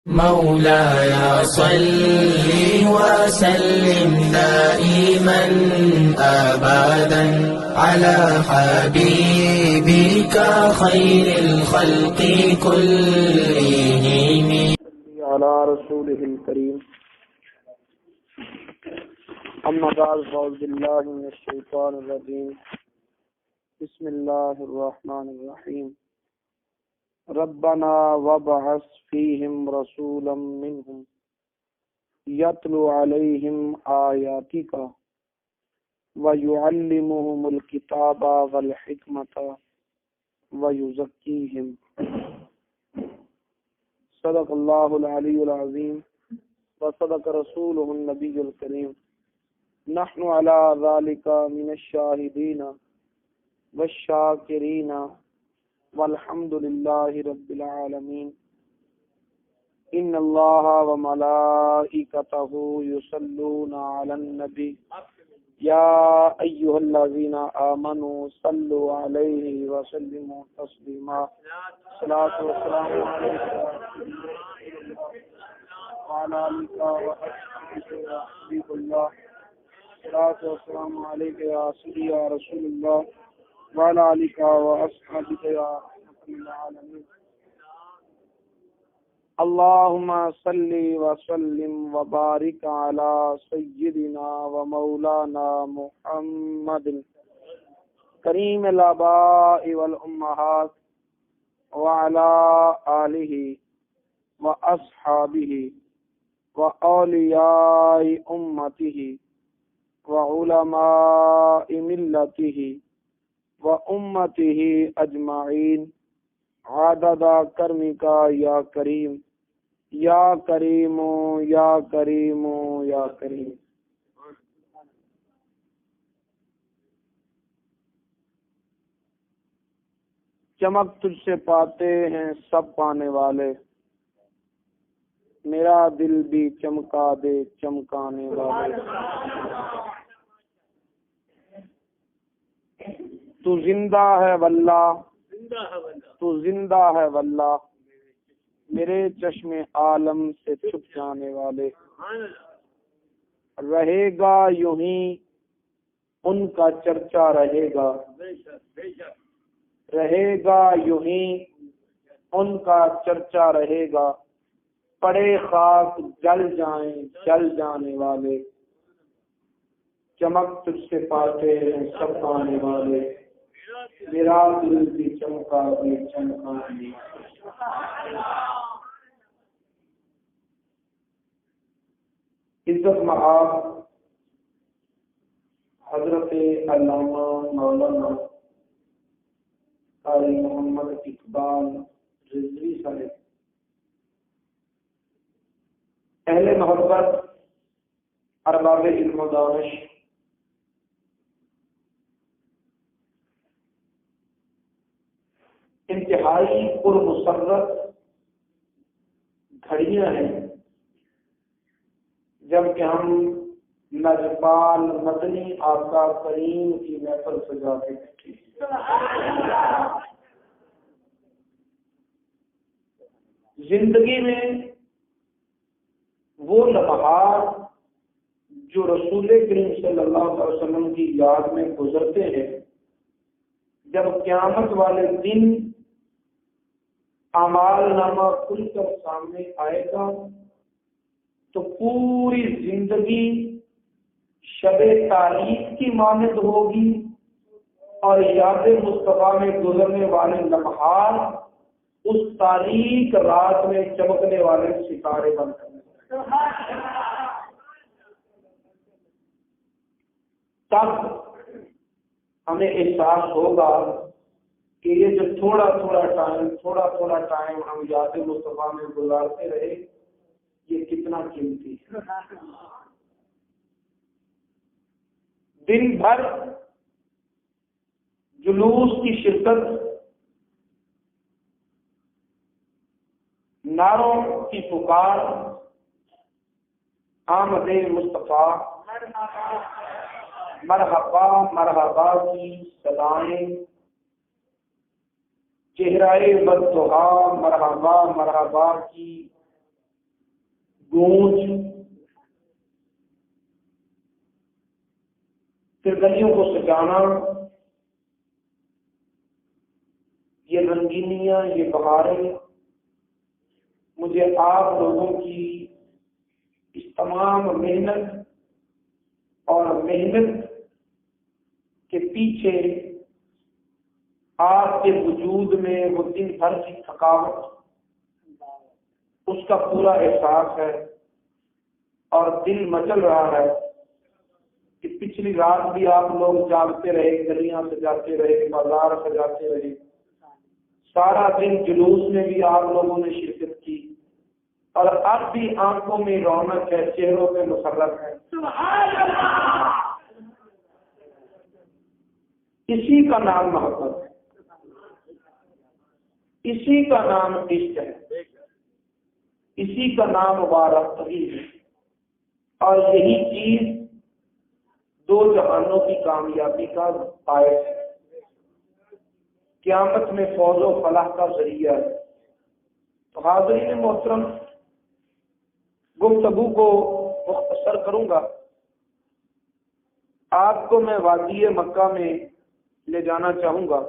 مولاي صل وسلم دائما أبدا على حبيبك خير الخلق كلهم. على رسوله الكريم. أما بعد فأعوذ بالله من الشيطان الرجيم. بسم الله الرحمن الرحيم. ربنا وابعث فيهم رسولا منهم يتلو عليهم آياتك ويعلمهم الكتاب والحكمة ويزكيهم. صدق الله العلي العظيم وصدق رسوله النبي الكريم. نحن على ذلك من الشاهدين والشاكرين والحمد لله رب العالمين. ان الله وملائكته يصلون على النبي يا ايها الذين امنوا صلوا عليه وسلموا تسليما. الصلاة والسلام عليك وعلى آلك وأصحابك يا حبيب الله. الصلاة والسلام عليك يا سيدي يا رسول الله وعلى آلك وأصحابك يا رحمة العالمين. اللهم صل وسلم وبارك على سيدنا ومولانا محمد کریم الآباء والأمهات وعلى آله وأصحابه وأولياء أمته وعلماء ملته وأمته أجمعين عدد کرمک یا کریم یا کریم یا کریم یا کریم. چمک تجھ سے پاتے ہیں سب پانے والے، میرا دل بھی چمکا دے چمکانے والے. تو زندہ ہے واللہ، تو زندہ ہے واللہ، میرے چشم عالم سے چھپ جانے والے. رہے گا یوں ہی ان کا چرچا رہے گا، رہے گا یوں ہی ان کا چرچا رہے گا. پڑے خاک جل جائیں جل جانے والے، چمک تجھ سے پاتے ہیں سب پانے والے، میرا دل بھی چمکا بھی چمکانے. عزت مآب حضرت علامہ مولانا قاری محمد اقبال رضوی صاحب، اہل محبت، ارباب علم و دانش، انتہائی پرمسرت گھڑیاں ہیں جب کہ ہم لجپال مدنی آقا کریم کی محفل سجا کے بیٹھے. زندگی میں وہ لمحات جو رسول کریم صلی اللہ علیہ وسلم کی یاد میں گزرتے ہیں، جب قیامت والے دن اعمال نامہ کھل کر سامنے آئے گا تو پوری زندگی شب تاریخ کی مانند ہوگی، اور یاد مصطفیٰ میں گزرنے والے لمحات اس تاریخ رات میں چمکنے والے ستارے بن کر تب ہمیں احساس ہوگا کہ یہ جو تھوڑا تھوڑا ٹائم ہم یاد مصطفیٰ میں گزارتے رہے، یہ کتنا قیمتی ہے. دن بھر جلوس کی شرکت، نعروں کی پکار، آمد مصطفیٰ مرحبا مرحبا کی صدائیں، چہرہ بددعا مرحبا مرحبا کی گونج، پھر گلیوں کو سجانا، یہ رنگینیاں، یہ بہاریں، مجھے آپ لوگوں کی اس تمام محنت اور محنت کے پیچھے آپ کے وجود میں وہ دن بھر کی تھکاوٹ، اس کا پورا احساس ہے، اور دل مچل رہا ہے کہ پچھلی رات بھی آپ لوگ جاگتے رہے، گلیاں سجاتے رہے، بازار سجاتے رہے، سارا دن جلوس میں بھی آپ لوگوں نے شرکت کی، اور اب بھی آنکھوں میں رونق ہے، چہروں پہ مسرت ہے۔ سبحان اللہ! اسی کا نام محبت ہے، اسی کا نام عشق ہے، اسی کا نام وارفتگی ہے، اور یہی چیز دو جہانوں کی کامیابی کا باعث ہے، قیامت میں فوز و فلاح کا ذریعہ ہے۔ تو حاضرین محترم، گفتگو کو مختصر کروں گا۔ آپ کو میں وادی مکہ میں لے جانا چاہوں گا،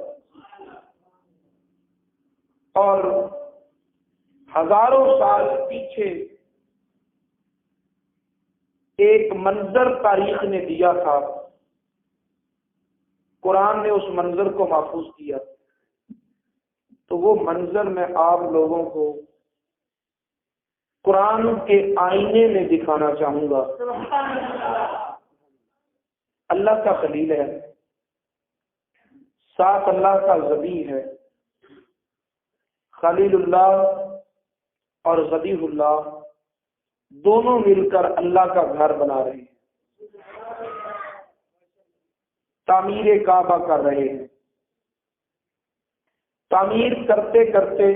اور ہزاروں سال پیچھے ایک منظر تاریخ نے دیا تھا، قرآن نے اس منظر کو محفوظ کیا، تو وہ منظر میں آپ لوگوں کو قرآن کے آئینے میں دکھانا چاہوں گا۔ اللہ کا خلیل ہے، ساتھ اللہ کا ذبیح ہے، خلیل اللہ اور ذبیح اللہ دونوں مل کر اللہ کا گھر بنا رہے ہیں، تعمیر کعبہ کر رہے ہیں۔ تعمیر کرتے کرتے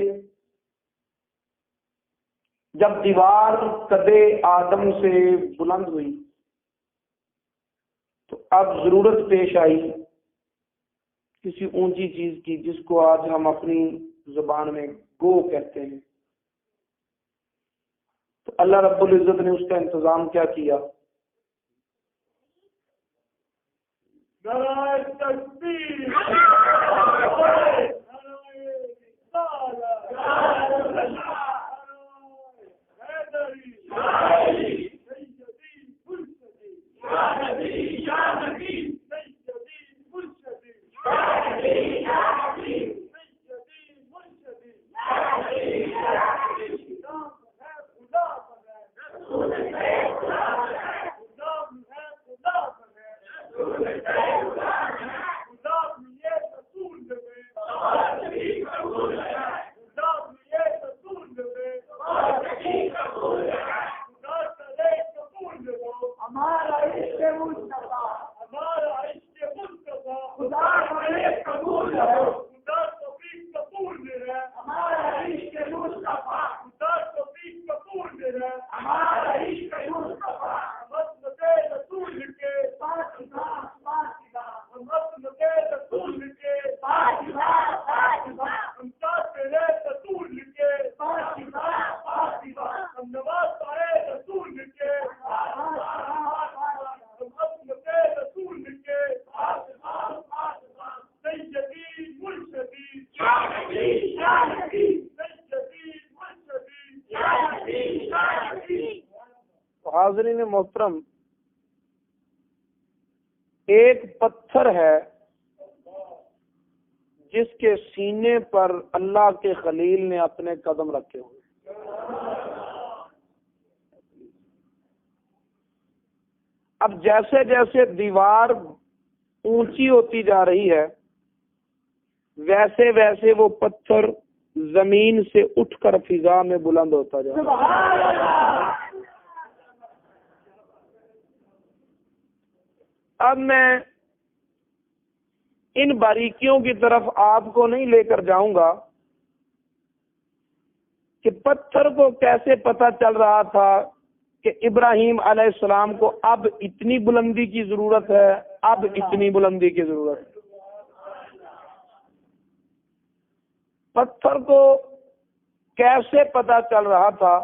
جب دیوار قدِ آدم سے بلند ہوئی تو اب ضرورت پیش آئی کسی اونچی چیز کی، جس کو آج ہم اپنی زبان میں گو کہتے ہیں۔ تو اللہ رب العزت نے اس کا انتظام کیا کیا؟ حاضرین محترم، ایک پتھر ہے جس کے سینے پر اللہ کے خلیل نے اپنے قدم رکھے ہوئے۔ اب جیسے جیسے دیوار اونچی ہوتی جا رہی ہے، ویسے ویسے وہ پتھر زمین سے اٹھ کر فضا میں بلند ہوتا جا رہا ہے۔ اب میں ان باریکیوں کی طرف آپ کو نہیں لے کر جاؤں گا کہ پتھر کو کیسے پتہ چل رہا تھا کہ ابراہیم علیہ السلام کو اب اتنی بلندی کی ضرورت ہے، اب اتنی بلندی کی ضرورت ہے۔ پتھر کو کیسے پتہ چل رہا تھا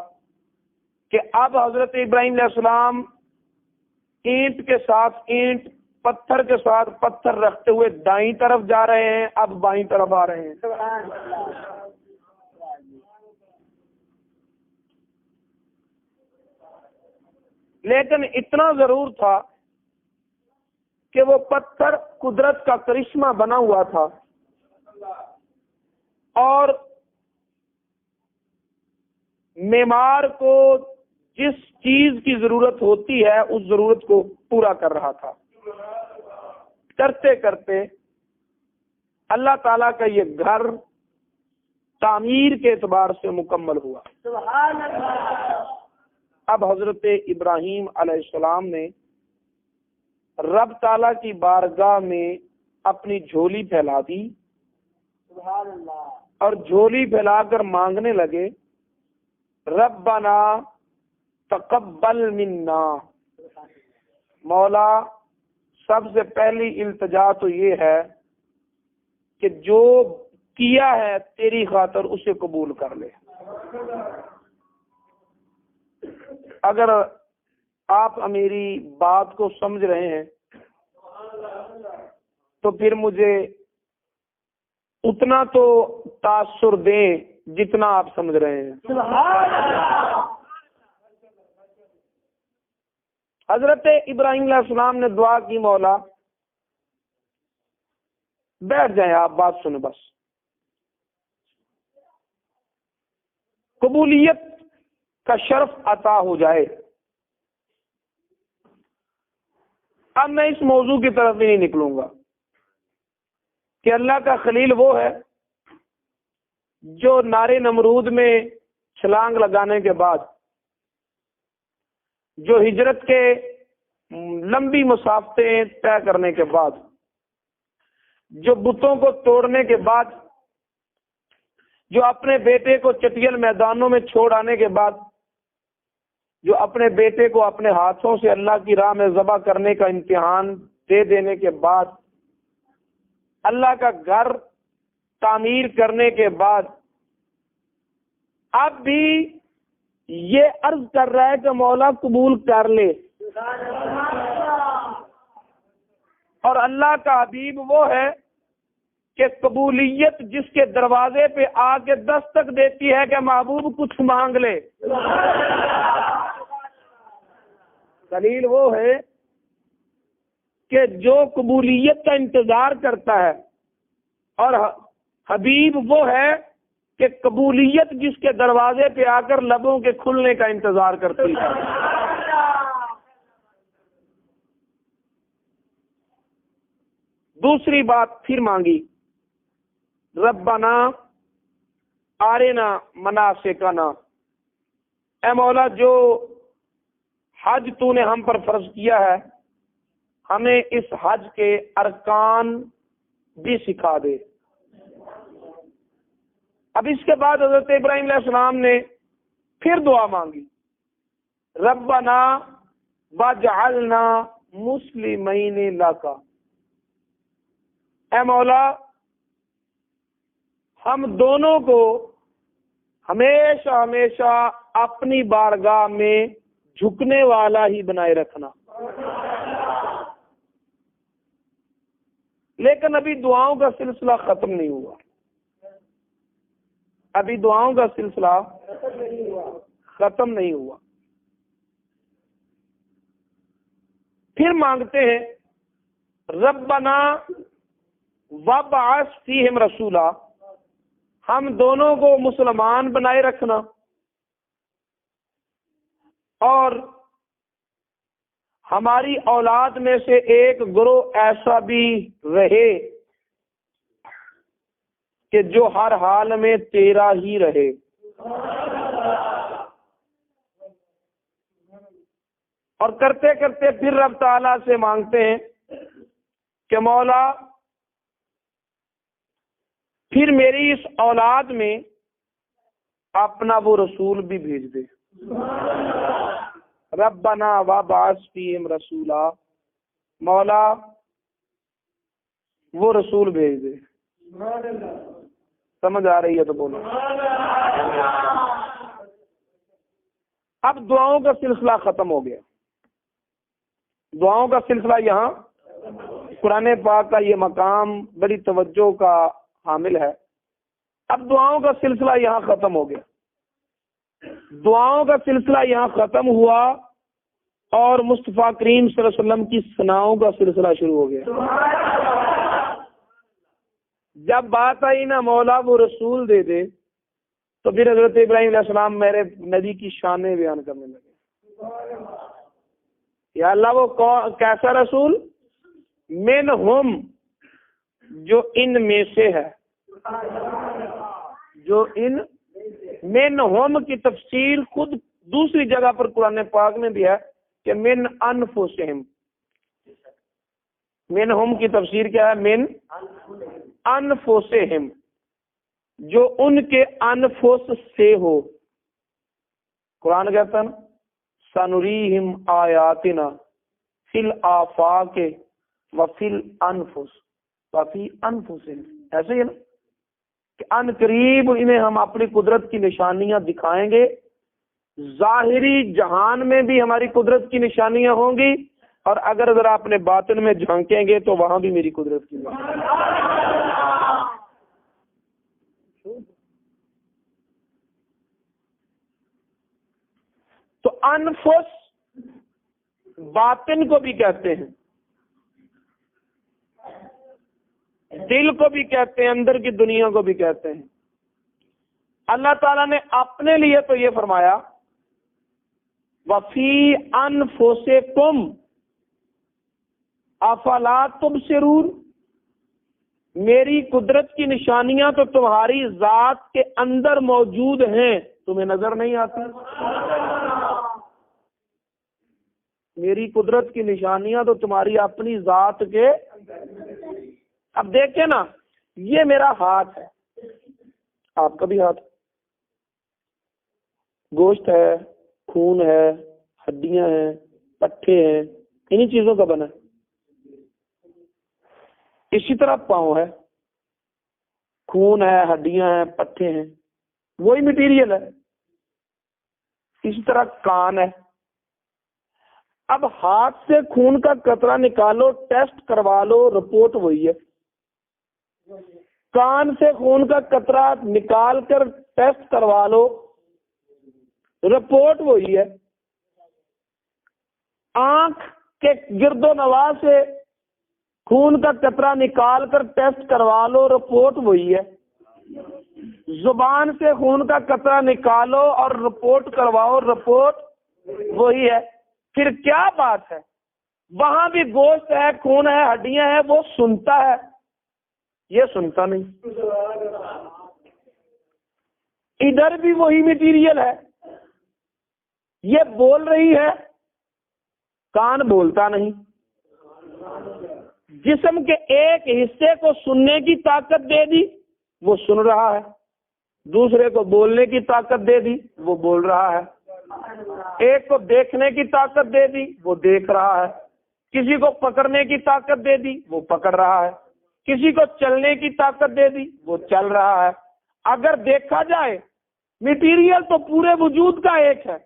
کہ اب حضرت ابراہیم علیہ السلام اینٹ کے ساتھ اینٹ، پتھر کے ساتھ پتھر رکھتے ہوئے دائیں طرف جا رہے ہیں، اب بائیں طرف آ رہے ہیں۔ لیکن اتنا ضرور تھا کہ وہ پتھر قدرت کا کرشمہ بنا ہوا تھا، اور معمار کو جس چیز کی ضرورت ہوتی ہے اس ضرورت کو پورا کر رہا تھا۔ کرتے کرتے اللہ تعالیٰ کا یہ گھر تعمیر کے اعتبار سے مکمل ہوا۔ اب حضرت ابراہیم علیہ السلام نے رب تعالیٰ کی بارگاہ میں اپنی جھولی پھیلا دی اور جھولی پھیلا کر مانگنے لگے، ربنا تقبل منا، مولا سب سے پہلی التجا تو یہ ہے کہ جو کیا ہے تیری خاطر اسے قبول کر لے۔ اگر آپ میری بات کو سمجھ رہے ہیں تو پھر مجھے اتنا تو تاثر دیں جتنا آپ سمجھ رہے ہیں۔ حضرت ابراہیم علیہ السلام نے دعا کی، مولا بیٹھ جائیں آپ، بات سنیں بس، قبولیت کا شرف عطا ہو جائے۔ اب میں اس موضوع کی طرف بھی نہیں نکلوں گا کہ اللہ کا خلیل وہ ہے جو نار نمرود میں چھلانگ لگانے کے بعد، جو ہجرت کے لمبی مسافتیں طے کرنے کے بعد، جو بتوں کو توڑنے کے بعد، جو اپنے بیٹے کو چٹیل میدانوں میں چھوڑ آنے کے بعد، جو اپنے بیٹے کو اپنے ہاتھوں سے اللہ کی راہ میں ذبح کرنے کا امتحان دے دینے کے بعد، اللہ کا گھر تعمیر کرنے کے بعد، اب بھی یہ عرض کر رہا ہے کہ مولا قبول کر لے۔ اور اللہ کا حبیب وہ ہے کہ قبولیت جس کے دروازے پہ آ کے دستک دیتی ہے کہ محبوب کچھ مانگ لے۔ خلیل وہ ہے کہ جو قبولیت کا انتظار کرتا ہے، اور حبیب وہ ہے کہ قبولیت جس کے دروازے پہ آ کر لبوں کے کھلنے کا انتظار کرتی ہے۔ دوسری بات پھر مانگی، ربنا آرنا مناسکنا، اے مولا جو حج تو نے ہم پر فرض کیا ہے ہمیں اس حج کے ارکان بھی سکھا دے۔ اب اس کے بعد حضرت ابراہیم علیہ السلام نے پھر دعا مانگی، ربنا واجعلنا مسلمین لک، اے مولا ہم دونوں کو ہمیشہ ہمیشہ اپنی بارگاہ میں جھکنے والا ہی بنائے رکھنا۔ لیکن ابھی دعاؤں کا سلسلہ ختم نہیں ہوا، ابھی دعاؤں کا سلسلہ ختم نہیں ہوا۔ پھر مانگتے ہیں ربنا وابعث فیہم رسولا، ہم دونوں کو مسلمان بنائے رکھنا، اور ہماری اولاد میں سے ایک گروہ ایسا بھی رہے کہ جو ہر حال میں تیرا ہی رہے۔ اور کرتے کرتے پھر رب تعالیٰ سے مانگتے ہیں کہ مولا پھر میری اس اولاد میں اپنا وہ رسول بھی بھیج دے۔ ربنا وابعث فیہم رسولا، مولا وہ رسول بھیج دے۔ سمجھ آ رہی ہے تو بولو۔ اب دعاؤں کا سلسلہ ختم ہو گیا. دعاؤں کا سلسلہ یہاں قرآن پاک کا یہ مقام بڑی توجہ کا حامل ہے. اب دعاؤں کا سلسلہ یہاں ختم ہو گیا. دعاؤں کا سلسلہ یہاں ختم ہوا اور مصطفیٰ کریم صلی اللہ علیہ وسلم کی ثناؤں کا سلسلہ شروع ہو گیا. جب بات آئی نا مولا وہ رسول دے دے تو پھر حضرت ابراہیم علیہ السلام میرے نبی کی شانیں بیان کرنے لگے. یا اللہ وہ کیسا رسول؟ منہم، جو ان میں سے ہے. جو ان منہم کی تفسیر خود دوسری جگہ پر قرآن پاک میں بھی ہے کہ من انفسہم. منہم کی تفسیر کیا ہے؟ من انفسہم، جو ان کے انفس سے ہو. قرآن کہتا ہے نا سنریہم آیاتنا فی الآفاق وفی الانفس وفی انفسہم. ایسے ہی ہے نا کہ ان قریب انہیں ہم اپنی قدرت کی نشانیاں دکھائیں گے. ظاہری جہان میں بھی ہماری قدرت کی نشانیاں ہوں گی اور اگر ذرا اپنے باطن میں جھانکیں گے تو وہاں بھی میری قدرت کی تو انفس باطن کو بھی کہتے ہیں، دل کو بھی کہتے ہیں، اندر کی دنیا کو بھی کہتے ہیں. اللہ تعالیٰ نے اپنے لیے تو یہ فرمایا وفی انفسکم افلا تبصرون، میری قدرت کی نشانیاں تو تمہاری ذات کے اندر موجود ہیں، تمہیں نظر نہیں آتی. میری قدرت کی نشانیاں تو تمہاری اپنی ذات کے. اب دیکھیں نا، یہ میرا ہاتھ ہے، آپ کا بھی ہاتھ، گوشت ہے، خون ہے، ہڈیاں ہیں، پٹھے ہیں، انہی چیزوں کا بنا ہے. اسی طرح پاؤں ہے، خون ہے، ہڈیاں ہیں، پٹھے ہیں، وہی مٹیریل ہے. اسی طرح کان ہے. اب ہاتھ سے خون کا قطرہ نکالو، ٹیسٹ کروا لو، رپورٹ وہی ہے. کان سے خون کا قطرہ نکال کر ٹیسٹ کروا لو، رپورٹ وہی ہے. آنکھ کے گرد و نواح سے خون کا قطرہ نکال کر ٹیسٹ کروا لو، رپورٹ وہی ہے. زبان سے خون کا قطرہ نکالو اور رپورٹ کرواؤ، رپورٹ وہی ہے. پھر کیا بات ہے؟ وہاں بھی گوشت ہے، خون ہے، ہڈیاں ہیں، وہ سنتا ہے، یہ سنتا نہیں. ادھر بھی وہی مٹیریل ہے، یہ بول رہی ہے، کان بولتا نہیں. جسم کے ایک حصے کو سننے کی طاقت دے دی، وہ سن رہا ہے. دوسرے کو بولنے کی طاقت دے دی، وہ بول رہا ہے. ایک کو دیکھنے کی طاقت دے دی، وہ دیکھ رہا ہے. کسی کو پکڑنے کی طاقت دے دی، وہ پکڑ رہا ہے. کسی کو چلنے کی طاقت دے دی، وہ چل رہا ہے. اگر دیکھا جائے مٹیریل تو پورے وجود کا ایک ہے،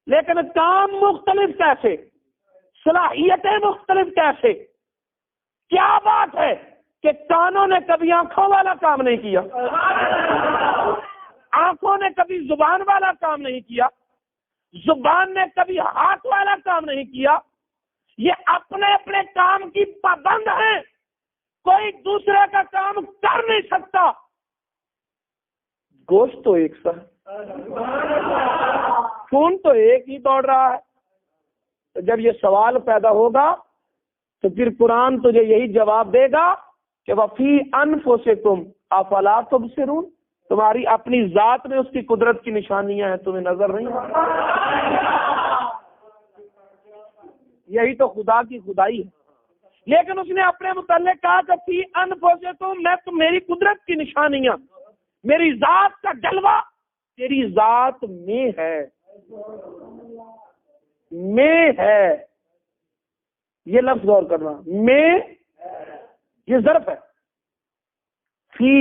لیکن کام مختلف کیسے، صلاحیتیں مختلف کیسے؟ کیا بات ہے کہ کانوں نے کبھی آنکھوں والا کام نہیں کیا، آنکھوں نے کبھی زبان والا کام نہیں کیا، زبان نے کبھی ہاتھ والا کام نہیں کیا. یہ اپنے اپنے کام کی پابند ہیں، کوئی دوسرے کا کام کر نہیں سکتا. گوشت تو ایک سا ہے، خون تو ایک ہی دوڑ رہا ہے. تو جب یہ سوال پیدا ہوگا تو پھر قرآن تجھے یہی جواب دے گا کہ وفی انفسکم افلا تبصرون، تمہاری اپنی ذات میں اس کی قدرت کی نشانیاں ہیں، تمہیں نظر نہیں. یہی تو خدا کی خدائی ہے. لیکن اس نے اپنے متعلق کہا کہ فی انفسکم، میں تو میری قدرت کی نشانیاں، میری ذات کا جلوہ تیری ذات میں ہے. میں ہے، یہ لفظ غور کرنا، میں یہ ظرف ہے. فی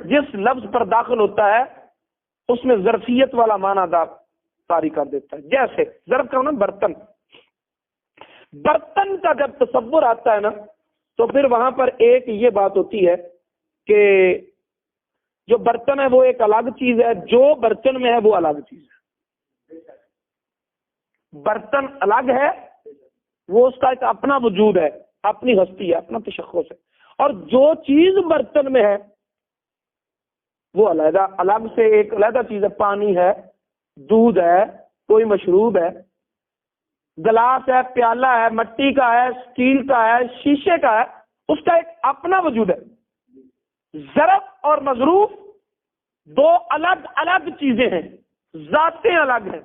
جس لفظ پر داخل ہوتا ہے اس میں ظرفیت والا معنی طاری کر دیتا ہے. جیسے ظرف کا ہونا برتن، برتن کا جب تصور آتا ہے نا تو پھر وہاں پر ایک یہ بات ہوتی ہے کہ جو برتن ہے وہ ایک الگ چیز ہے، جو برتن میں ہے وہ الگ چیز ہے. برتن الگ ہے، وہ اس کا ایک اپنا وجود ہے، اپنی ہستی ہے، اپنا تشخص ہے، اور جو چیز برتن میں ہے وہ علیحدہ الگ سے ایک علیحدہ چیز ہے. پانی ہے، دودھ ہے، کوئی مشروب ہے، گلاس ہے، پیالہ ہے، مٹی کا ہے، اسٹیل کا ہے، شیشے کا ہے، اس کا ایک اپنا وجود ہے. ظرف اور مظروف دو الگ الگ چیزیں ہیں، ذاتیں الگ ہیں،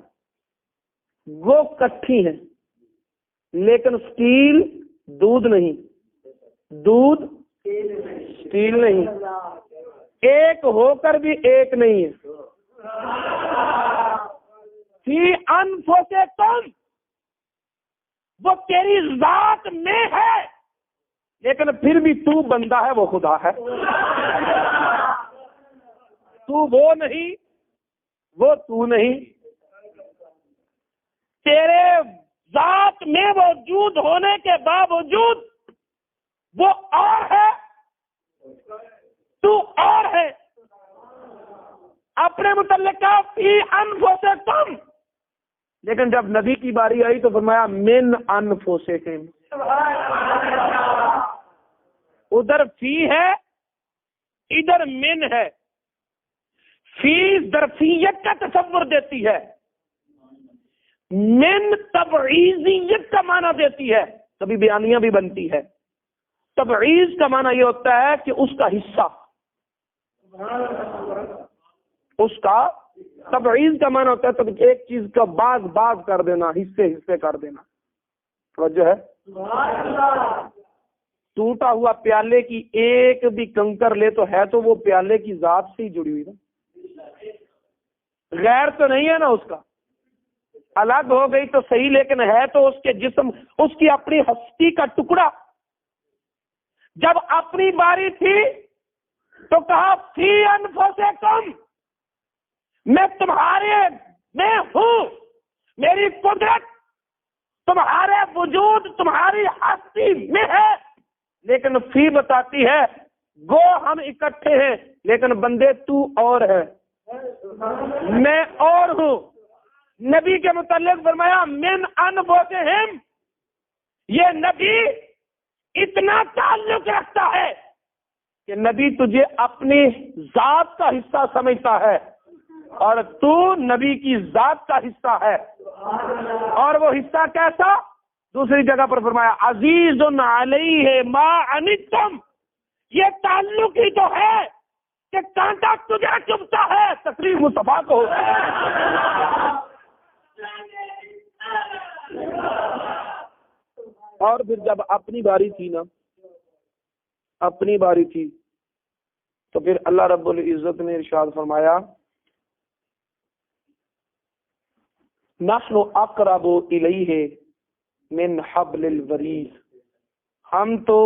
وہ کٹھی ہیں. لیکن اسٹیل دودھ نہیں، دودھ اسٹیل نہیں، ایک ہو کر بھی ایک نہیں ہے. فی انفسکم، وہ تیری ذات میں ہے، لیکن پھر بھی تو بندہ ہے، وہ خدا ہے. تو وہ نہیں، وہ تو نہیں. تیرے ذات میں موجود ہونے کے باوجود وہ اور ہے، تو اور ہے. اپنے متعلق فی انفسکم، لیکن جب نبی کی باری آئی تو فرمایا من انفسکم. ادھر فی ہے، ادھر من ہے. فی ظرفیت کا تصور دیتی ہے، من تبعیضیت کا معنی دیتی ہے. کبھی بیانیاں بھی بنتی ہے. تبعیض کا معنی یہ ہوتا ہے کہ اس کا حصہ، اس کا تبعیض کا معنی ہوتا ہے تو ایک چیز کا باز کر دینا، حصے کر دینا. توجہ ہے؟ ٹوٹا ہوا پیالے کی ایک بھی کنکر لے تو ہے تو وہ پیالے کی ذات سے ہی جڑی ہوئی نا، غیر تو نہیں ہے نا اس کا. الگ ہو گئی تو صحیح، لیکن ہے تو اس کے جسم، اس کی اپنی ہستی کا ٹکڑا. جب اپنی باری تھی تو کہا فی انفسکم، میں تمہارے میں ہوں، میری قدرت تمہارے وجود، تمہاری ہستی میں ہے. لیکن فی بتاتی ہے گو ہم اکٹھے ہیں لیکن بندے تو اور ہے، میں اور ہوں. نبی کے متعلق فرمایا من انفسہم، یہ نبی اتنا تعلق رکھتا ہے کہ نبی تجھے اپنی ذات کا حصہ سمجھتا ہے اور تو نبی کی ذات کا حصہ ہے. اور وہ حصہ کیسا؟ دوسری جگہ پر فرمایا عزیز علیہ ما عنتم، یہ تعلق ہی تو ہے کہ کانٹا تجھے چبھتا ہے، تکلیف مصطفیٰ کو ہوتا ہے. اور پھر جب اپنی باری تھی نا، اپنی باری تھی تو پھر اللہ رب العزت نے ارشاد فرمایا نحن اقرب الیہ من حبل الورید، ہم تو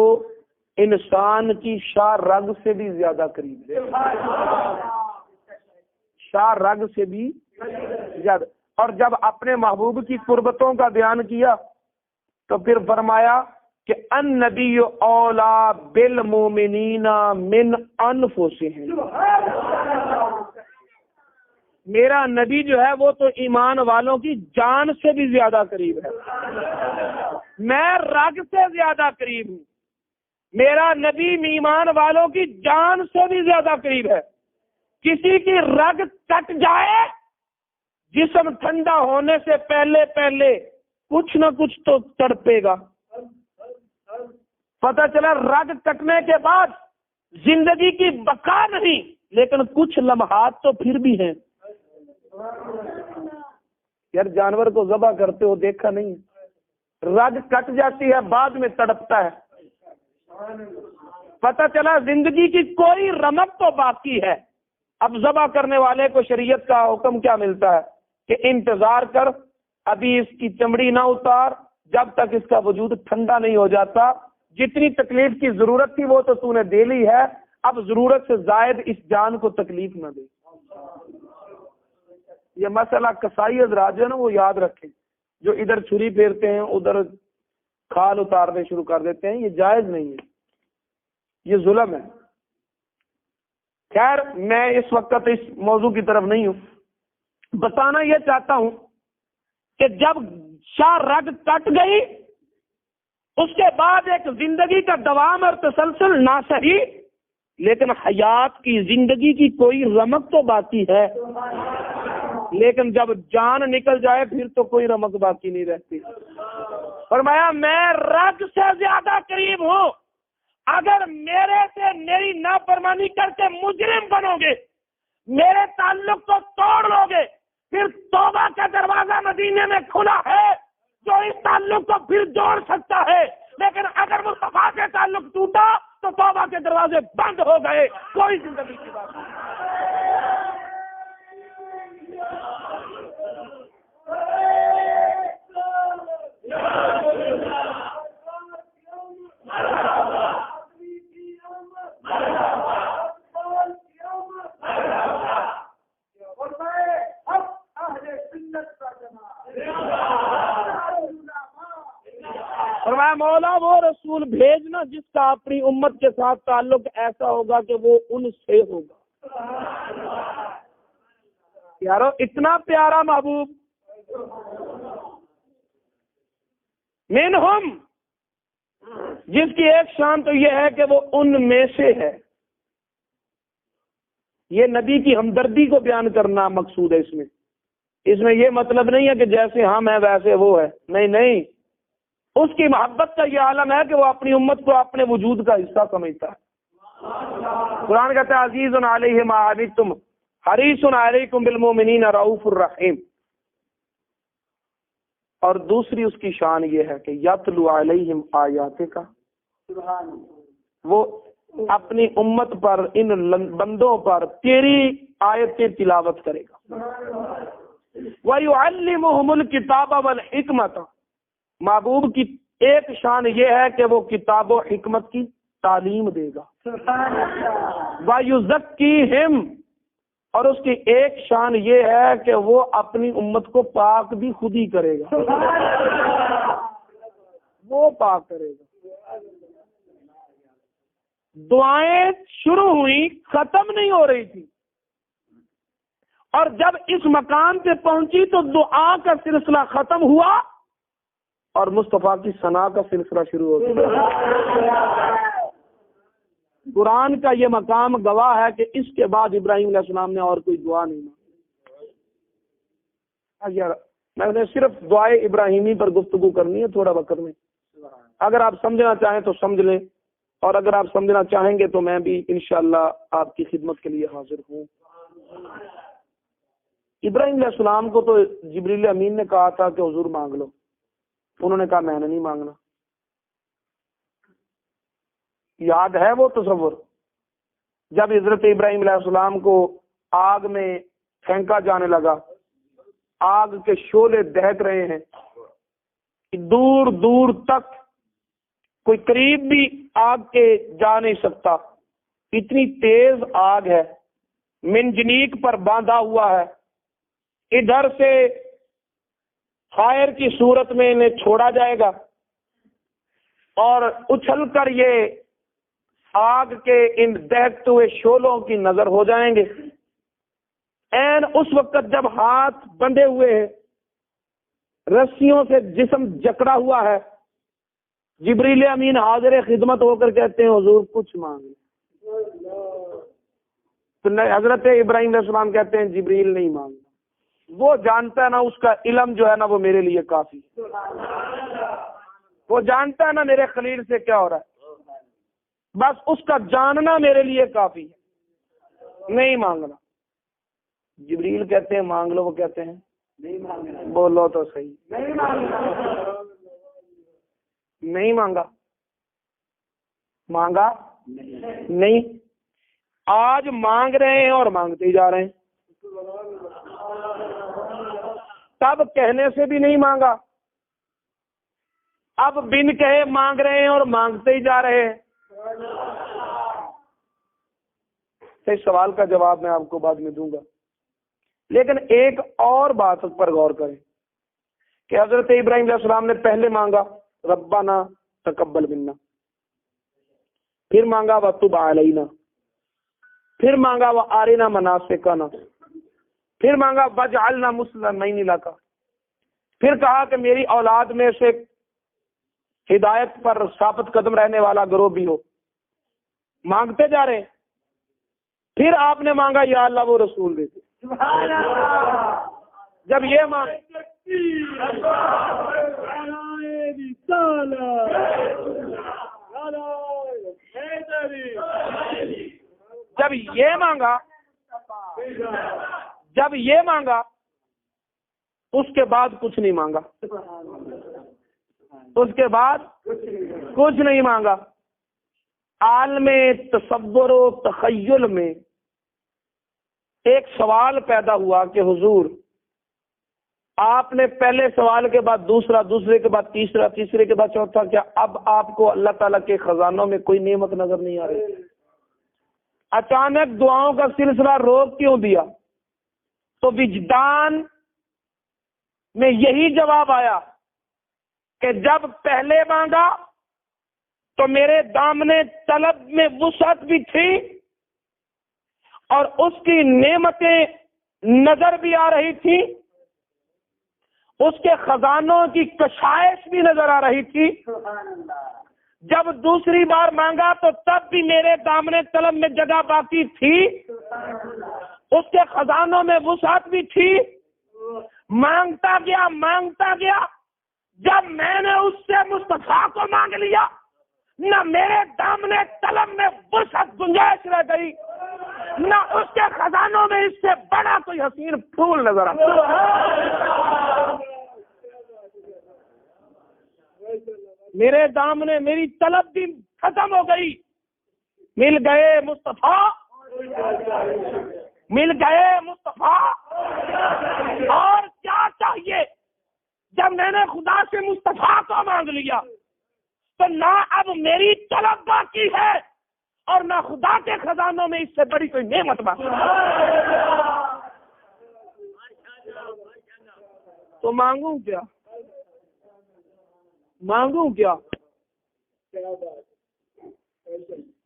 انسان کی شاہ رگ سے بھی زیادہ قریب ہے، شاہ رگ سے بھی زیادہ. اور جب اپنے محبوب کی قربتوں کا بیان کیا تو پھر فرمایا کہ النبی اولا بالمومنین من انفسہم، میرا نبی جو ہے وہ تو ایمان والوں کی جان سے بھی زیادہ قریب ہے، میں رگ سے زیادہ قریب ہوں. میرا نبی ایمان والوں کی جان سے بھی زیادہ قریب ہے. کسی کی رگ کٹ جائے، جسم ٹھنڈا ہونے سے پہلے کچھ نہ کچھ تو تڑپے گا. پتہ چلا رگ کٹنے کے بعد زندگی کی بقا نہیں، لیکن کچھ لمحات تو پھر بھی ہیں. یار جانور کو ذبح کرتے ہو دیکھا نہیں، رگ کٹ جاتی ہے بعد میں تڑپتا ہے. پتہ چلا زندگی کی کوئی رمق تو باقی ہے. اب ذبح کرنے والے کو شریعت کا حکم کیا ملتا ہے کہ انتظار کر، ابھی اس کی چمڑی نہ اتار جب تک اس کا وجود ٹھنڈا نہیں ہو جاتا. جتنی تکلیف کی ضرورت تھی وہ تو نے دے لی ہے، اب ضرورت سے زائد اس جان کو تکلیف نہ دے. یہ مسئلہ کسائی حضرات جو ہے نا وہ یاد رکھیں، جو ادھر چھری پھیرتے ہیں ادھر کھال اتارنے شروع کر دیتے ہیں، یہ جائز نہیں ہے، یہ ظلم ہے۔ خیر میں اس وقت اس موضوع کی طرف نہیں ہوں، بتانا یہ چاہتا ہوں کہ جب شاہ رگ کٹ گئی اس کے بعد ایک زندگی کا دوام اور تسلسل نہ صحیح، لیکن حیات کی زندگی کی کوئی رمق تو باقی ہے، لیکن جب جان نکل جائے پھر تو کوئی رمق باقی نہیں رہتی۔ فرمایا میں رگ سے زیادہ قریب ہوں، اگر میرے سے میری نافرمانی کر کے مجرم بنو گے، میرے تعلق کو توڑ لو گے، پھر توبہ کا دروازہ مدینے میں کھلا ہے جو اس تعلق کو پھر جوڑ سکتا ہے، لیکن اگر مصطفیٰ سے تعلق ٹوٹا تو توبہ کے دروازے بند ہو گئے، کوئی زندگی کی بات نہیں۔ فرمایا مولا وہ رسول بھیجنا جس کا اپنی امت کے ساتھ تعلق ایسا ہوگا کہ وہ ان سے ہوگا۔ یارو اتنا پیارا محبوب، منہم جس کی ایک شان تو یہ ہے کہ وہ ان میں سے ہے۔ یہ نبی کی ہمدردی کو بیان کرنا مقصود ہے اس میں یہ مطلب نہیں ہے کہ جیسے ہم ہیں ویسے وہ ہے، نہیں نہیں، اس کی محبت کا یہ عالم ہے کہ وہ اپنی امت کو اپنے وجود کا حصہ سمجھتا ہے۔ قرآن کہتا ہے عزیز علیہ ما عنتم حریص علیکم بالمؤمنین رؤوف الرحیم، اور دوسری اس کی شان یہ ہے کہ یتلو علیہم آیاتک، وہ اپنی امت پر ان بندوں پر تیری آیتیں تلاوت کرے گا۔ وَيُعَلِّمُهُمُ الْكِتَابَ وَالْحِکْمَةَ، محبوب کی ایک شان یہ ہے کہ وہ کتاب و حکمت کی تعلیم دے گا۔ وَيُزَكِّيهِمْ، اور اس کی ایک شان یہ ہے کہ وہ اپنی امت کو پاک بھی خود ہی کرے گا، وہ پاک کرے گا۔ دعائیں شروع ہوئی، ختم نہیں ہو رہی تھی، اور جب اس مقام پہ پہنچی تو دعا کا سلسلہ ختم ہوا اور مصطفیٰ کی ثنا کا سلسلہ شروع ہو گیا۔ قرآن کا یہ مقام گواہ ہے کہ اس کے بعد ابراہیم علیہ السلام نے اور کوئی دعا نہیں مانگی۔ یار میں نے صرف دعائے ابراہیمی پر گفتگو کرنی ہے تھوڑا وقت میں، اگر آپ سمجھنا چاہیں تو سمجھ لیں، اور اگر آپ سمجھنا چاہیں گے تو میں بھی انشاءاللہ آپ کی خدمت کے لیے حاضر ہوں۔ ابراہیم علیہ السلام کو تو جبریل امین نے کہا تھا کہ حضور مانگ لو، انہوں نے کہا میں نے نہیں مانگنا۔ یاد ہے وہ تصور جب حضرت ابراہیم علیہ السلام کو آگ میں پھینکا جانے لگا، آگ کے شعلے دہک رہے ہیں، دور دور تک کوئی قریب بھی آگ کے جا نہیں سکتا، اتنی تیز آگ ہے، منجنیق پر باندھا ہوا ہے، ادھر سے فائر کی صورت میں انہیں چھوڑا جائے گا اور اچھل کر یہ آگ کے ان دہتے ہوئے شعلوں کی نظر ہو جائیں گے۔ این اس وقت جب ہاتھ بندھے ہوئے ہیں، رسیوں سے جسم جکڑا ہوا ہے، جبریل امین حاضر خدمت ہو کر کہتے ہیں حضور کچھ مانگے، تو حضرت ابراہیم علیہ السلام کہتے ہیں جبریل نہیں مانگا، وہ جانتا ہے نا اس کا علم جو ہے نا وہ میرے لیے کافی ہے، وہ جانتا ہے نا میرے خلیل سے کیا ہو رہا ہے، بس اس کا جاننا میرے لیے کافی ہے، نہیں مانگنا۔ جبریل کہتے ہیں مانگ لو، وہ کہتے ہیں نہیں مانگنا، بولو تو صحیح، نہیں مانگنا، نہیں مانگا، مانگا نہیں، آج مانگ رہے ہیں اور مانگتے ہی جا رہے ہیں، تب کہنے سے بھی نہیں مانگا، اب بن کہے مانگ رہے ہیں اور مانگتے ہی جا رہے ہیں۔ اس سوال کا جواب میں آپ کو بعد میں دوں گا۔ لیکن ایک اور بات پر غور کریں کہ حضرت ابراہیم علیہ السلام نے پہلے مانگا ربنا تقبل منا، پھر مانگا وتب علینا، پھر مانگا وارنا مناسکنا، پھر مانگا وجعلنا مسلمین لک، پھر کہا کہ میری اولاد میں سے ہدایت پر ثابت قدم رہنے والا گروہ بھی ہو. مانگتے جا رہے ہیں. پھر آپ نے مانگا یا اللہ وہ رسول دیتے. جب یہ جب یہ مانگا اس کے بعد کچھ نہیں مانگا، اس کے بعد کچھ نہیں مانگا. عالم تصور و تخیل میں ایک سوال پیدا ہوا کہ حضور آپ نے پہلے سوال کے بعد دوسرا، دوسرے کے بعد تیسرا، تیسرے کے بعد چوتھا، کیا اب آپ کو اللہ تعالیٰ کے خزانوں میں کوئی نعمت نظر نہیں آ رہی؟ اچانک دعاؤں کا سلسلہ روک کیوں دیا؟ تو وجدان میں یہی جواب آیا کہ جب پہلے مانگا تو میرے دامنے طلب میں وسعت بھی تھی اور اس کی نعمتیں نظر بھی آ رہی تھی، اس کے خزانوں کی کشائش بھی نظر آ رہی تھی. جب دوسری بار مانگا تو تب بھی میرے دامنے طلب میں جگہ باقی تھی، اس کے خزانوں میں وسعت بھی تھی. مانگتا گیا. جب میں نے اس سے مصطفیٰ کو مانگ لیا، نہ میرے دامنے طلب میں وسعت گنجائش رہ گئی، نہ اس کے خزانوں میں اس سے بڑا کوئی حسین پھول نظر آتا. میرے دامنے میری طلب بھی ختم ہو گئی. مل گئے مصطفیٰ، مل گئے مصطفیٰ. اور کیا چاہیے؟ جب میں نے خدا سے مصطفیٰ کو مانگ لیا تو نہ اب میری طلب باقی ہے اور نہ خدا کے خزانوں میں اس سے بڑی کوئی نعمت باقی. تو مانگوں کیا؟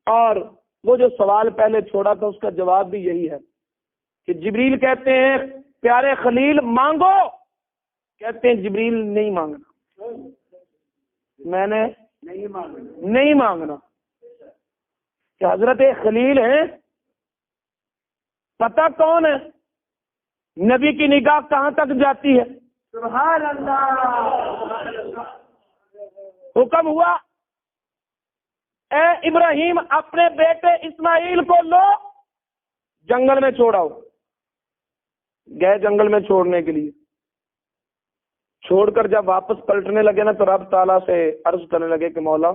اور وہ جو سوال پہلے چھوڑا تھا اس کا جواب بھی یہی ہے کہ جبریل کہتے ہیں پیارے خلیل مانگو، کہتے ہیں جبریل نہیں مانگنا، میں نے نہیں مانگنا. کہ حضرت خلیل ہیں، پتہ کون ہے؟ نبی کی نگاہ کہاں تک جاتی ہے؟ سبحان اللہ. حکم ہوا اے ابراہیم اپنے بیٹے اسماعیل کو لو جنگل میں چھوڑاؤ. گئے جنگل میں چھوڑنے کے لیے. چھوڑ کر جب واپس پلٹنے لگے نا تو رب تعالیٰ سے عرض کرنے لگے کہ مولا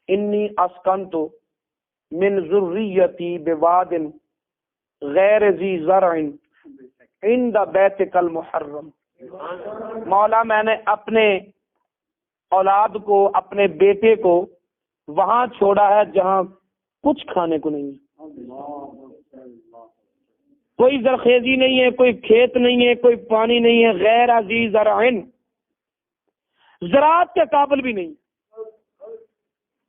انی اسکنت من ذریتی بواد غیر ذی زرع عند بیتک المحرم. مولا میں نے اپنے اولاد کو، اپنے بیٹے کو وہاں چھوڑا ہے جہاں کچھ کھانے کو نہیں ہے، کوئی زرخیزی نہیں ہے، کوئی کھیت نہیں ہے، کوئی پانی نہیں ہے. غیر ذی زرع، زراعت کے قابل بھی نہیں.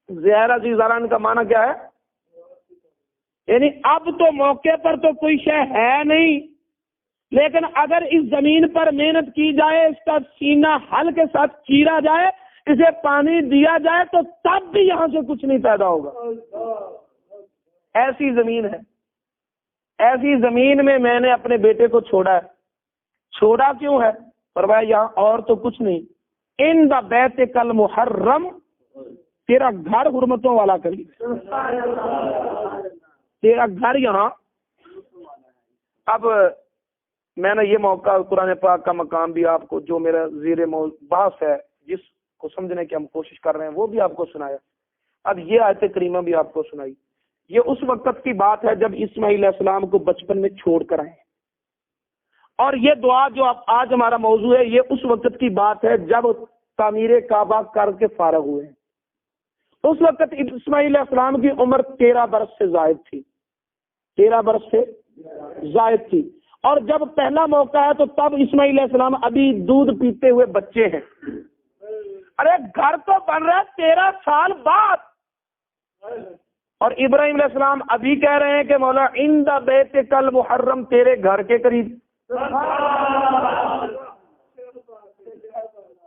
غیر ذی زرع کا معنی کیا ہے؟ یعنی اب تو موقع پر تو کوئی شے ہے نہیں، لیکن اگر اس زمین پر محنت کی جائے، اس کا سینہ ہل کے ساتھ چیرا جائے، اسے پانی دیا جائے تو تب بھی یہاں سے کچھ نہیں پیدا ہوگا. ایسی زمین ہے. ایسی زمین میں میں نے اپنے بیٹے کو چھوڑا ہے. چھوڑا کیوں ہے؟ فرمایا یہاں اور تو کچھ نہیں. ان دا بیتک المحرم، تیرا گھر حرمتوں والا کری، تیرا گھر یہاں. اب میں نے یہ موقع قرآن پاک کا مقام بھی آپ کو، جو میرا زیر بحث ہے، جس کو سمجھنے کی ہم کوشش کر رہے ہیں، وہ بھی آپ کو سنایا. اب یہ آیت کریمہ بھی آپ کو سنائی. یہ اس وقت کی بات ہے جب اسماعیل علیہ السلام کو بچپن میں چھوڑ کر آئے. اور یہ دعا جو آج ہمارا موضوع ہے، یہ اس وقت کی بات ہے جب تعمیر کعبہ کر کے فارغ ہوئے ہیں. اس وقت اسماعیل علیہ السلام کی عمر 13 برس سے زائد تھی. 13 برس سے زائد تھی. اور جب پہلا موقع ہے تو تب اسماعیل علیہ السلام ابھی دودھ پیتے ہوئے بچے ہیں. ارے گھر تو بن رہا ہے 13 سال بعد, اور ابراہیم علیہ السلام ابھی کہہ رہے ہیں کہ مولا عند بیتک المحرم, تیرے گھر کے قریب.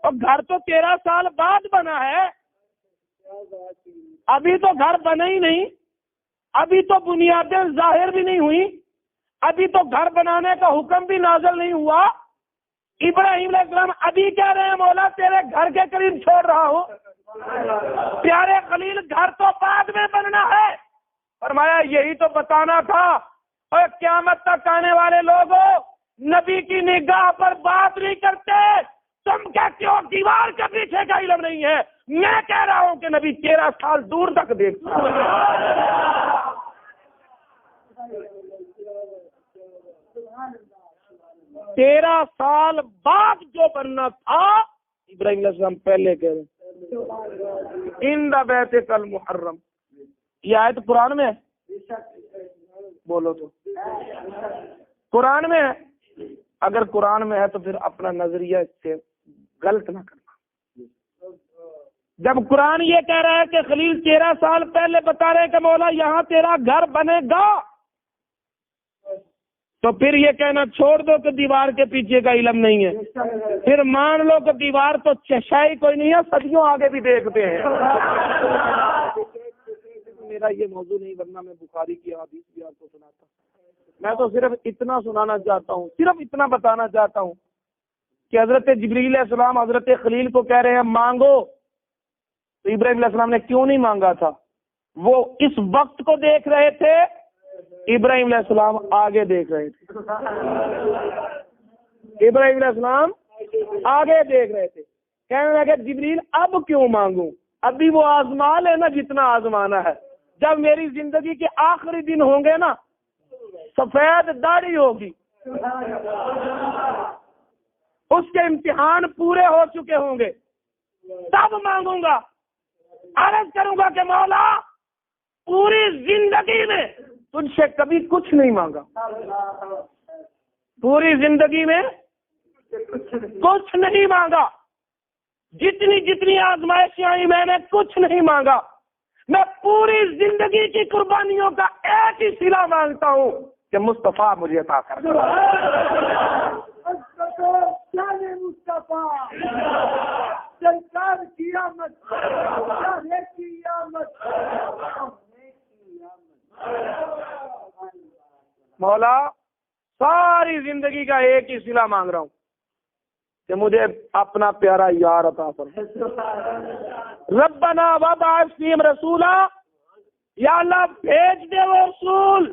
اور گھر تو 13 سال بعد بنا ہے, ابھی تو گھر بنا ہی نہیں, ابھی تو بنیادیں ظاہر بھی نہیں ہوئی, ابھی تو گھر بنانے کا حکم بھی نازل نہیں ہوا. ابراہیم علیہ السلام ابھی کہہ رہے ہیں مولا تیرے گھر کے قریب چھوڑ رہا ہوں. پیارے خلیل گھر تو بعد میں بننا ہے. فرمایا یہی تو بتانا تھا. اور قیامت تک آنے والے لوگوں نبی کی نگاہ پر بات نہیں کرتے. تم کہتے ہو دیوار کے پیچھے کا علم نہیں ہے, میں کہہ رہا ہوں کہ نبی 13 سال دور تک دیکھتا. 13 سال بعد جو بننا تھا ابراہیم علیہ السلام پہلے کہہ رہے ہیں عند بیتک المحرم. یہ آیت قرآن میں ہے, بولو تو قرآن میں ہے. اگر قرآن میں ہے تو پھر اپنا نظریہ اس سے غلط نہ کرنا. جب قرآن یہ کہہ رہا ہے کہ خلیل 13 سال پہلے بتا رہے کہ مولا یہاں تیرا گھر بنے گا, تو پھر یہ کہنا چھوڑ دو کہ دیوار کے پیچھے کا علم نہیں ہے. پھر مان لو کہ دیوار تو چشائی کوئی نہیں ہے, صدیوں آگے بھی دیکھتے ہیں. میرا یہ موضوع نہیں, ورنہ میں بخاری کی حدیث بھی آپ کو سناتا. میں تو صرف اتنا سنانا چاہتا ہوں, صرف اتنا بتانا چاہتا ہوں کہ حضرت جبریل علیہ السلام حضرت خلیل کو کہہ رہے ہیں مانگو, تو ابراہیم علیہ السلام نے کیوں نہیں مانگا تھا؟ وہ اس وقت کو دیکھ رہے تھے, ابراہیم علیہ السلام آگے دیکھ رہے تھے. ابراہیم علیہ السلام آگے دیکھ رہے تھے. کہنے لگے جبریل اب کیوں مانگوں, ابھی وہ آزما لے نا جتنا آزمانا ہے. جب میری زندگی کے آخری دن ہوں گے نا, سفید داڑھی ہوگی, اس کے امتحان پورے ہو چکے ہوں گے, تب مانگوں گا. عرض کروں گا کہ مولا پوری زندگی میں تجھ سے کبھی کچھ نہیں مانگا, پوری زندگی میں کچھ نہیں مانگا, جتنی جتنی آزمائشیں آئی میں نے کچھ نہیں مانگا. میں پوری زندگی کی قربانیوں کا ایک ہی صلہ مانگتا ہوں کہ مصطفیٰ مجھے عطا کر. مولا ساری زندگی کا ایک ہی صلہ مانگ رہا ہوں کہ مجھے اپنا پیارا یار عطا فرما. ربنا وابعث فیہم رسولا, یا اللہ بھیج دے وہ رسول,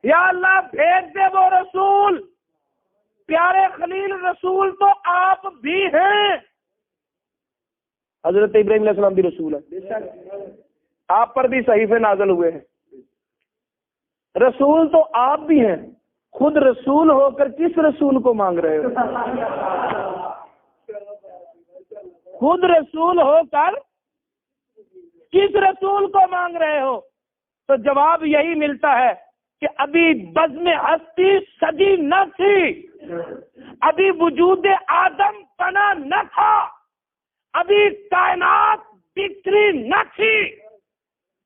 یا اللہ بھیج دے وہ رسول. پیارے خلیل رسول تو آپ بھی ہیں, حضرت ابراہیم علیہ السلام بھی رسول ہے, آپ پر بھی صحیفے نازل ہوئے ہیں. رسول تو آپ بھی ہیں, خود رسول ہو کر کس رسول کو مانگ رہے ہو؟ خود رسول ہو کر کس رسول کو مانگ رہے ہو؟ تو جواب یہی ملتا ہے کہ ابھی بزم ہستی سجی نہ تھی, ابھی وجود آدم بنا نہ تھا, ابھی کائنات بکھری نہ تھی.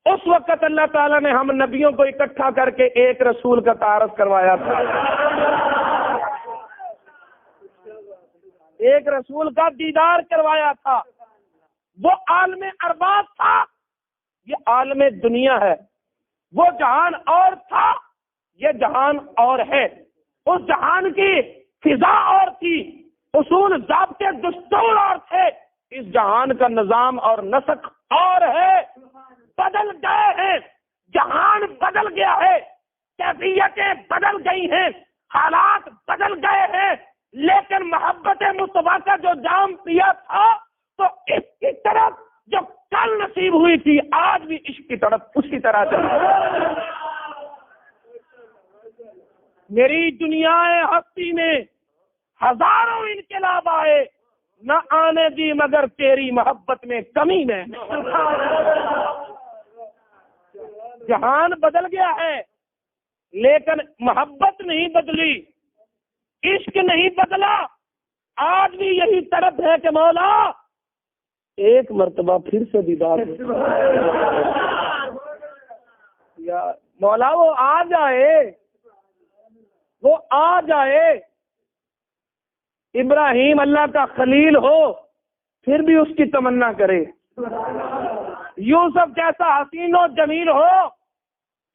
اس وقت اللہ تعالیٰ نے ہم نبیوں کو اکٹھا کر کے ایک رسول کا تعارف کروایا تھا, ایک رسول کا دیدار کروایا تھا. وہ عالم ارباب تھا, یہ عالم دنیا ہے. وہ جہان اور تھا, یہ جہان اور ہے. اس جہان کی فضا اور تھی, اصول ضابطے دستور اور تھے. اس جہان کا نظام اور نسق اور ہے. بدل گئے ہیں, جہان بدل گیا ہے, کیفیتیں بدل گئی ہیں, حالات بدل گئے ہیں, لیکن محبت مصطفیٰ کا جو جام پیا تھا تو اس کی طرف جو کل نصیب ہوئی تھی آج بھی عشق کی طرف اسی طرح چل رہی. میری دنیا ہستی میں ہزاروں انقلاب آئے, نہ آنے دی مگر تیری محبت میں کمی میں. جہان بدل گیا ہے, لیکن محبت نہیں بدلی، عشق نہیں بدلا، آج بھی یہی طرف ہے کہ مولا ایک مرتبہ پھر سے دیدار ہو۔ یا مولا وہ آ جائے، وہ آ جائے۔ ابراہیم اللہ کا خلیل ہو پھر بھی اس کی تمنا کرے، یوسف جیسا حسین و جمیل ہو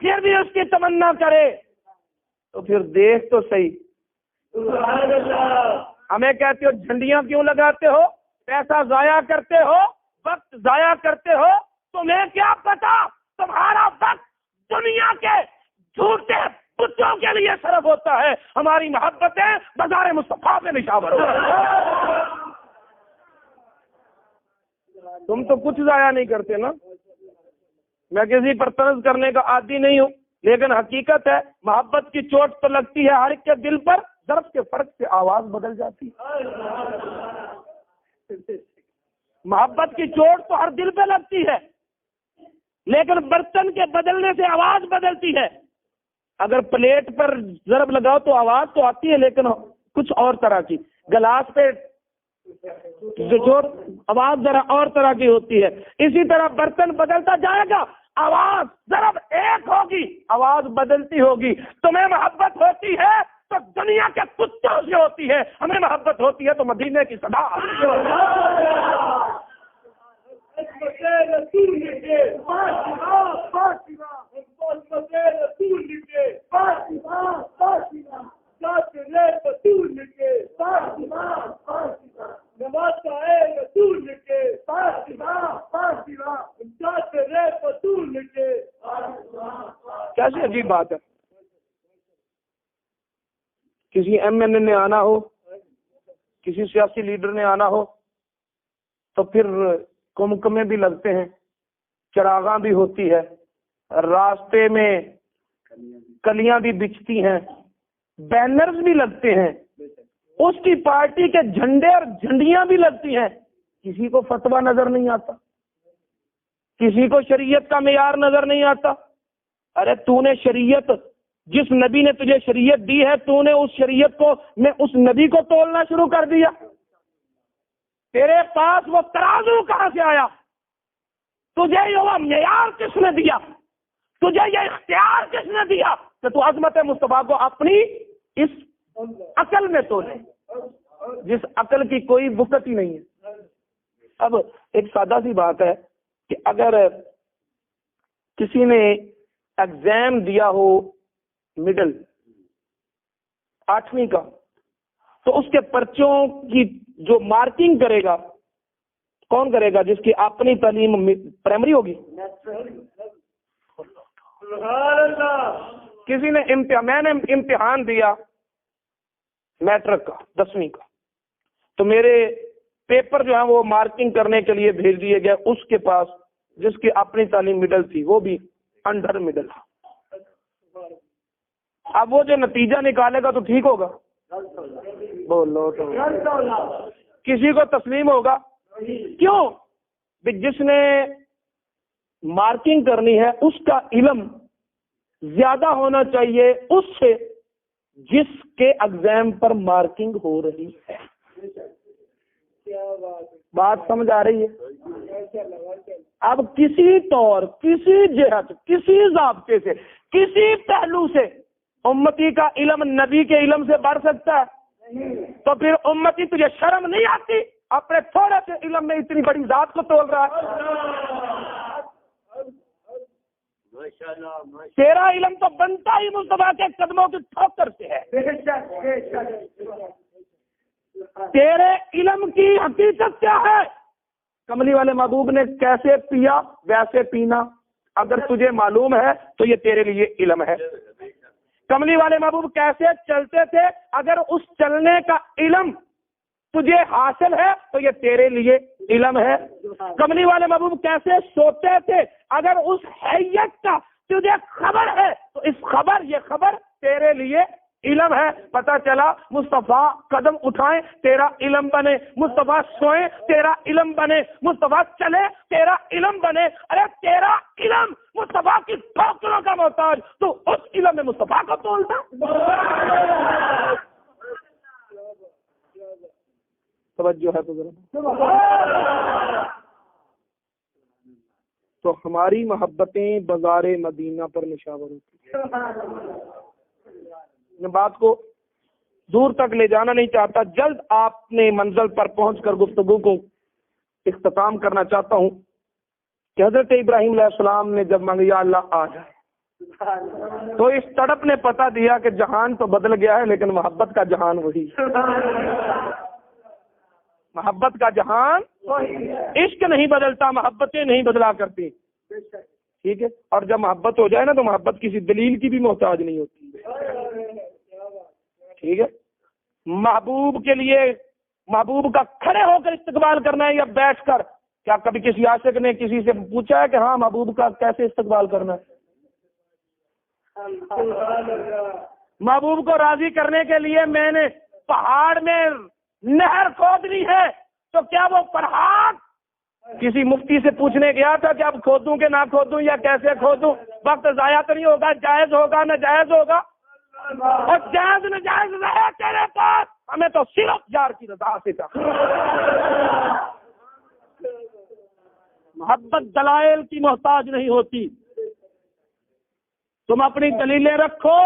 پھر بھی اس کی تمنا کرے، تو پھر دیکھ تو صحیح۔ ہمیں کہتے ہو جھنڈیاں کیوں لگاتے ہو، پیسہ ضائع کرتے ہو، وقت ضائع کرتے ہو، تمہیں کیا پتا تمہارا وقت دنیا کے جھوٹے بتوں کے لیے صرف ہوتا ہے، ہماری محبتیں بازار مصطفیٰ پہ نشاور ہو۔ تم تو کچھ ضائع نہیں کرتے نا۔ میں کسی پر طنز کرنے کا عادی نہیں ہوں، لیکن حقیقت ہے محبت کی چوٹ تو لگتی ہے ہر ایک کے دل پر، ضرب کے فرق سے آواز بدل جاتی ہے۔ محبت کی چوٹ تو ہر دل پہ لگتی ہے، لیکن برتن کے بدلنے سے آواز بدلتی ہے۔ اگر پلیٹ پر ضرب لگاؤ تو آواز تو آتی ہے، لیکن کچھ اور طرح کی، گلاس پہ جو آواز ذرا اور طرح کی ہوتی ہے۔ اسی طرح برتن بدلتا جائے گا، آواز ضرب ایک ہوگی، آواز بدلتی ہوگی۔ تمہیں محبت ہوتی ہے تو دنیا کے کتوں سے ہوتی ہے، ہمیں محبت ہوتی ہے تو مدینے کی صدا۔ کیسی عجیب بات ہے، کسی ایم این اے نے آنا ہو، کسی سیاسی لیڈر نے آنا ہو تو پھر کمکمے بھی لگتے ہیں، چراغاں بھی ہوتی ہے، راستے میں کلیاں بھی بچتی ہیں، بینرز بھی لگتے ہیں، اس کی پارٹی کے جھنڈے اور جھنڈیاں بھی لگتی ہیں، کسی کو فتویٰ نظر نہیں آتا، کسی کو شریعت کا معیار نظر نہیں آتا۔ ارے تو نے شریعت، جس نبی نے تجھے شریعت دی ہے، تو نے اس شریعت کو میں اس نبی کو تولنا شروع کر دیا۔ تیرے پاس وہ ترازو کہاں سے آیا؟ تجھے یہ وہ معیار کس نے دیا؟ تجھے یہ اختیار کس نے دیا کہ تو عظمت مصطفیٰ کو اپنی اس عقل میں تولے، جس عقل کی کوئی وقت ہی نہیں ہے۔ اب ایک سادہ سی بات ہے کہ اگر کسی نے ایگزام دیا ہو مڈل 8ویں کا، تو اس کے پرچوں کی جو مارکنگ کرے گا کون کرے گا؟ جس کی اپنی تعلیم پرائمری ہوگی۔ کسی نے میں نے امتحان دیا میٹرک کا 10ویں کا، تو میرے پیپر جو ہے وہ مارکنگ کرنے کے لیے بھیج دیے گئے اس کے پاس جس کی اپنی تعلیم مڈل تھی، وہ بھی انڈر مڈل۔ اب وہ جو نتیجہ نکالے گا تو ٹھیک ہوگا؟ بولو تو کسی کو تسلیم ہوگا؟ کیوں؟ جس نے مارکنگ کرنی ہے اس کا علم زیادہ ہونا چاہیے اس سے جس کے ایگزام پر مارکنگ ہو رہی ہے۔ بات سمجھ آ رہی ہے؟ اب کسی طور، کسی جہت، کسی ضابطے سے، کسی پہلو سے امتی کا علم نبی کے علم سے بڑھ سکتا ہے؟ تو پھر امتی تجھے شرم نہیں آتی اپنے تھوڑے سے علم میں اتنی بڑی ذات کو تول رہا ہے؟ تیرا علم تو بنتا ہی مصطفیٰ کے قدموں کی ٹھوکر سے ہے۔ تیرے علم کی حقیقت کیا ہے؟ کملی والے محبوب نے کیسے پیا ویسے پینا، اگر تجھے معلوم ہے تو یہ تیرے لیے علم ہے۔ کملی والے محبوب کیسے چلتے تھے، اگر اس چلنے کا علم تجھے حاصل ہے تو یہ تیرے لیے علم ہے۔ کملی والے محبوب کیسے سوتے تھے، اگر اس حیت کا تجھے خبر ہے تو اس خبر، یہ خبر تیرے لیے علم ہے، پتہ چلا مصطفیٰ قدم اٹھائیں تیرا علم بنے، مصطفیٰ سوئیں تیرا علم بنے، مصطفیٰ چلے تیرا علم بنے۔ ارے تیرا علم مصطفیٰ کی ٹھوکروں کا محتاج، تو اس علم میں مصطفیٰ کو تولتا۔ توجہ ہے تو ذرا، تو ہماری محبتیں بازار مدینہ پر نشاور ہوتی ہیں۔ میں بات کو دور تک لے جانا نہیں چاہتا، جلد آپ نے منزل پر پہنچ کر گفتگو کو اختتام کرنا چاہتا ہوں کہ حضرت ابراہیم علیہ السلام نے جب مانگا یا اللہ آ جائے، تو اس تڑپ نے پتہ دیا کہ جہان تو بدل گیا ہے لیکن محبت کا جہان وہی، محبت کا جہان، عشق نہیں بدلتا، محبتیں نہیں بدلا کرتی، ٹھیک ہے۔ اور جب محبت ہو جائے نا تو محبت کسی دلیل کی بھی محتاج نہیں ہوتی، ٹھیک ہے۔ محبوب کے لیے محبوب کا کھڑے ہو کر استقبال کرنا ہے یا بیٹھ کر؟ کیا کبھی کسی عاشق نے کسی سے پوچھا ہے کہ ہاں محبوب کا کیسے استقبال کرنا ہے؟ محبوب کو راضی کرنے کے لیے میں نے پہاڑ میں نہر کھودنی ہے، تو کیا وہ فرحات کسی مفتی سے پوچھنے گیا تھا کہ اب کھودوں کہ نہ کھودوں یا کیسے کھودوں؟ وقت ضائع تو نہیں ہوگا، جائز ہوگا ناجائز ہوگا؟ اور جائز ناجائز رہے تیرے پاس، ہمیں تو صرف یار کی رضا سے چاہیے۔ محبت دلائل کی محتاج نہیں ہوتی، تم اپنی دلیلیں رکھو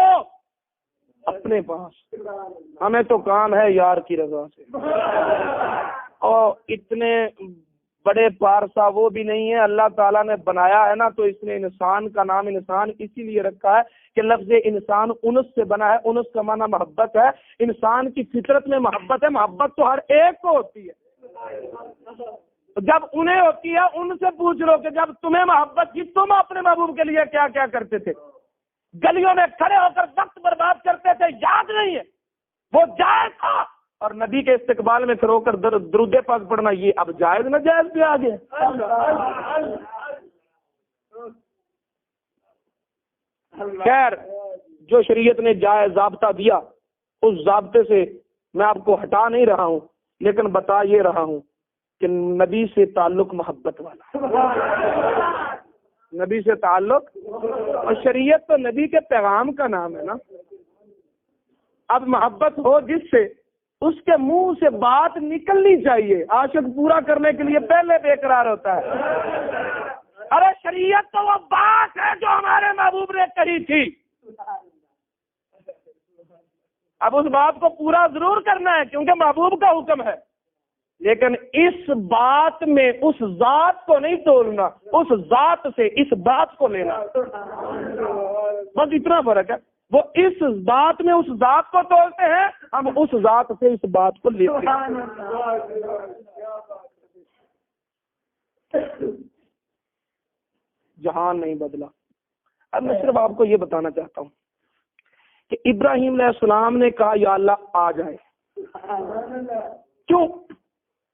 اپنے پاس، ہمیں تو کام ہے یار کی رضا سے۔ اور اتنے بڑے پارسا وہ بھی نہیں ہے، اللہ تعالیٰ نے بنایا ہے نا تو اس نے انسان کا نام انسان اسی لیے رکھا ہے کہ لفظ انسان انس سے بنا ہے، انس کا معنی محبت ہے، انسان کی فطرت میں محبت ہے، محبت تو ہر ایک کو ہوتی ہے۔ جب انہیں ہوتی ہے ان سے پوچھ لو کہ جب تمہیں محبت تھی تم اپنے محبوب کے لیے کیا کیا کرتے تھے؟ گلیوں میں کھڑے ہو کر وقت برباد کرتے تھے، یاد نہیں ہے؟ وہ جائز تھا، اور نبی کے استقبال میں کھڑے ہو کر درود پاک پڑھنا یہ اب جائز نہ جائز پہ آ گیا۔ خیر، جو شریعت نے جائز ضابطہ دیا اس ضابطے سے میں آپ کو ہٹا نہیں رہا ہوں، لیکن بتا یہ رہا ہوں کہ نبی سے تعلق محبت والا، نبی سے تعلق، اور شریعت تو نبی کے پیغام کا نام ہے نا۔ اب محبت ہو جس سے اس کے منہ سے بات نکلنی چاہیے، عاشق پورا کرنے کے لیے پہلے بے قرار ہوتا ہے۔ ارے شریعت تو وہ بات ہے جو ہمارے محبوب نے کہی تھی، اب اس بات کو پورا ضرور کرنا ہے کیونکہ محبوب کا حکم ہے، لیکن اس بات میں اس ذات کو نہیں تولنا، اس ذات سے اس بات کو لینا، بس اتنا فرق ہے۔ وہ اس بات میں اس ذات کو تولتے ہیں، ہم اس ذات سے اس بات کو لیتے ہیں۔ جہان نہیں بدلا۔ اب میں صرف آپ کو یہ بتانا چاہتا ہوں کہ ابراہیم علیہ السلام نے کہا یا اللہ آ جائے، کیوں؟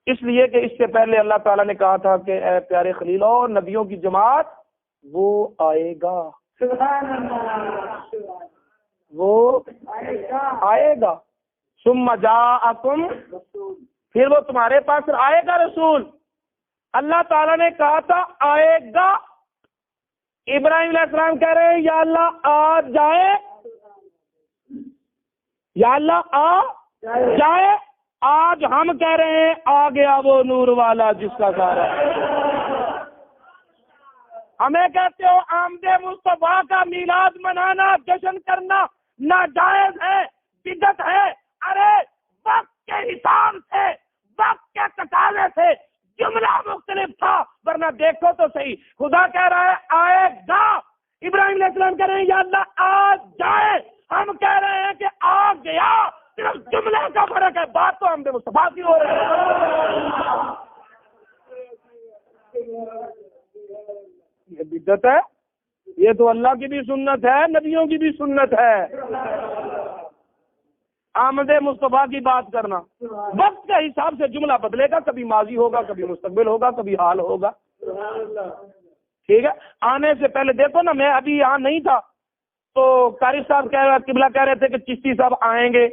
اس لیے کہ اس سے پہلے اللہ تعالیٰ نے کہا تھا کہ اے پیارے خلیل اور نبیوں کی جماعت وہ آئے گا، وہ آئے گا، ثم جاءکم، پھر وہ تمہارے پاس آئے گا رسول۔ اللہ تعالیٰ نے کہا تھا آئے گا، ابراہیم علیہ السلام کہہ رہے ہیں یا اللہ آ جائے، یا اللہ آ جائے۔ آج ہم کہہ رہے ہیں آ گیا وہ نور والا جس کا سارا، ہمیں کہتے ہو آمد مصطفیٰ کا میلاد منانا، جشن کرنا ناجائز ہے، بدعت ہے۔ ارے وقت کے حساب سے، وقت کے تقاضے سے جملہ مختلف تھا، ورنہ دیکھو تو صحیح، خدا کہہ رہا ہے آئے گا، ابراہیم علیہ السلام کہہ رہے ہیں یا اللہ آ جائے، ہم کہہ رہے ہیں کہ آ گیا، صرف جملے کا فرق ہے، بات تو آمد مصطفیٰ کی ہو رہی ہے۔ یہ بدعت ہے، یہ تو اللہ کی بھی سنت ہے، نبیوں کی بھی سنت ہے، آمد مصطفیٰ کی بات کرنا۔ وقت کے حساب سے جملہ بدلے گا، کبھی ماضی ہوگا، کبھی مستقبل ہوگا، کبھی حال ہوگا، ٹھیک ہے۔ آنے سے پہلے دیکھو نا، میں ابھی یہاں نہیں تھا تو قاری صاحب قبلہ کہہ رہے تھے کہ چشتی صاحب آئیں گے.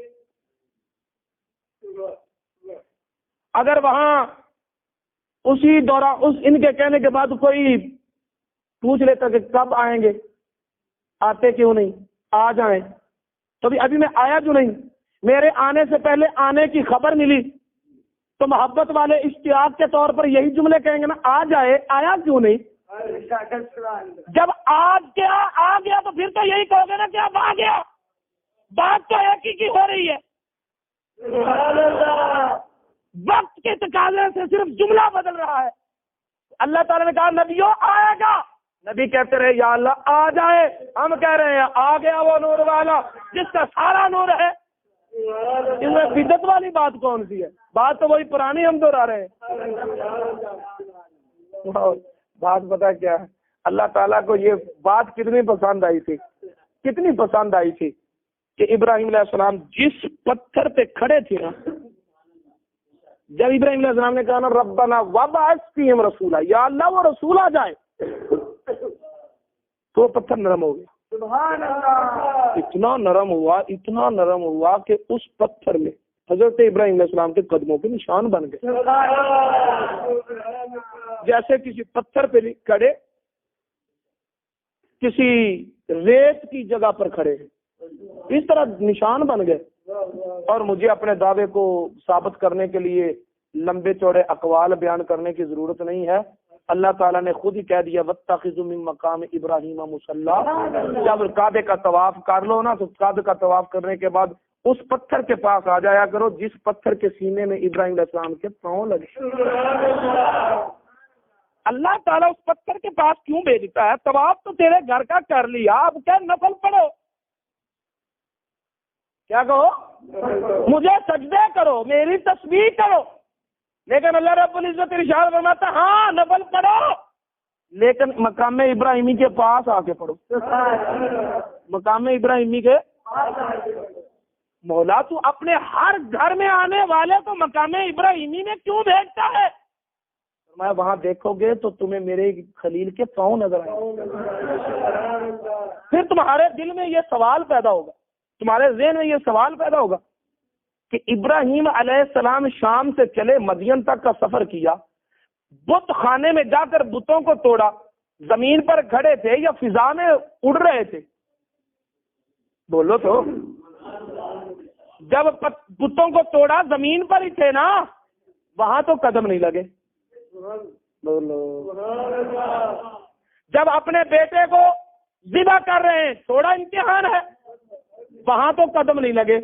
اگر وہاں اسی دوران ان کے کہنے کے بعد کوئی پوچھ لیتا کہ کب آئیں گے, آتے کیوں نہیں, آ جائیں, تو ابھی میں آیا کیوں نہیں, میرے آنے سے پہلے آنے کی خبر ملی, تو محبت والے اشتیاق کے طور پر یہی جملے کہیں گے نا, آ جائے, آیا کیوں نہیں. جب آ گیا تو پھر تو یہی کہو گے نا کہ اب آ گیا. بات تو ایک ہی کی ہو رہی ہے, وقت کے تقاضے سے صرف جملہ بدل رہا ہے. اللہ تعالیٰ نے کہا نبیوں آئے گا, نبی کہتے رہے یا اللہ آ جائے. ہم کہہ رہے ہیں آ گیا وہ نور والا جس کا سارا نور ہے. اس میں بدعت والی بات کون سی ہے؟ بات تو وہی پرانی ہم دوہرا رہے ہیں. بات پتہ کیا ہے, اللہ تعالیٰ کو یہ بات کتنی پسند آئی تھی, کتنی پسند آئی تھی کہ ابراہیم علیہ السلام جس پتھر پہ کھڑے تھے نا, جب ابراہیم علیہ السلام نے کہا نا ربنا وابعث فیہم رسولا, یا اللہ وہ رسول آ جائے, تو وہ پتھر نرم ہو گیا. سبحان اللہ. اتنا نرم ہوا کہ اس پتھر میں حضرت ابراہیم علیہ السلام کے قدموں کے نشان بن گئے, جیسے کسی پتھر پہ کھڑے, کسی ریت کی جگہ پر کھڑے ہیں, اس طرح نشان بن گئے. اور مجھے اپنے دعوے کو ثابت کرنے کے لیے لمبے چوڑے اقوال بیان کرنے کی ضرورت نہیں ہے. اللہ تعالیٰ نے خود ہی کہہ دیا واتخذوا من مقام ابراہیم مصلی. جب کعبے کا طواف کر لو نا, تو کعبے کا طواف کرنے کے بعد اس پتھر کے پاس آ جایا کرو جس پتھر کے سینے میں ابراہیم علیہ السلام کے پاؤں لگے. اللہ تعالیٰ اس پتھر کے پاس کیوں بھیجتا ہے؟ طواف تو تیرے گھر کا کر لیا, اب کیا نفل پڑھو, کیا کہو مجھے سجدے کرو, میری تسبیح کرو. لیکن اللہ رب العزت ارشاد فرماتا ہاں نفل پڑھو, لیکن مقام ابراہیمی کے پاس آ کے پڑھو. مقام ابراہیمی کے مولا تو اپنے ہر گھر میں آنے والے کو مقام ابراہیمی میں کیوں بھیجتا ہے؟ میں وہاں دیکھو گے تو تمہیں میرے خلیل کے پاؤں نظر آئیں گے. پھر تمہارے دل میں یہ سوال پیدا ہوگا, تمہارے ذہن میں یہ سوال پیدا ہوگا کہ ابراہیم علیہ السلام شام سے چلے, مدین تک کا سفر کیا, بت خانے میں جا کر بتوں کو توڑا, زمین پر کھڑے تھے یا فضا میں اڑ رہے تھے؟ بولو تو. جب بتوں کو توڑا زمین پر ہی تھے نا, وہاں تو قدم نہیں لگے. جب اپنے بیٹے کو ذبح کر رہے ہیں, تھوڑا امتحان ہے, وہاں تو قدم نہیں لگے.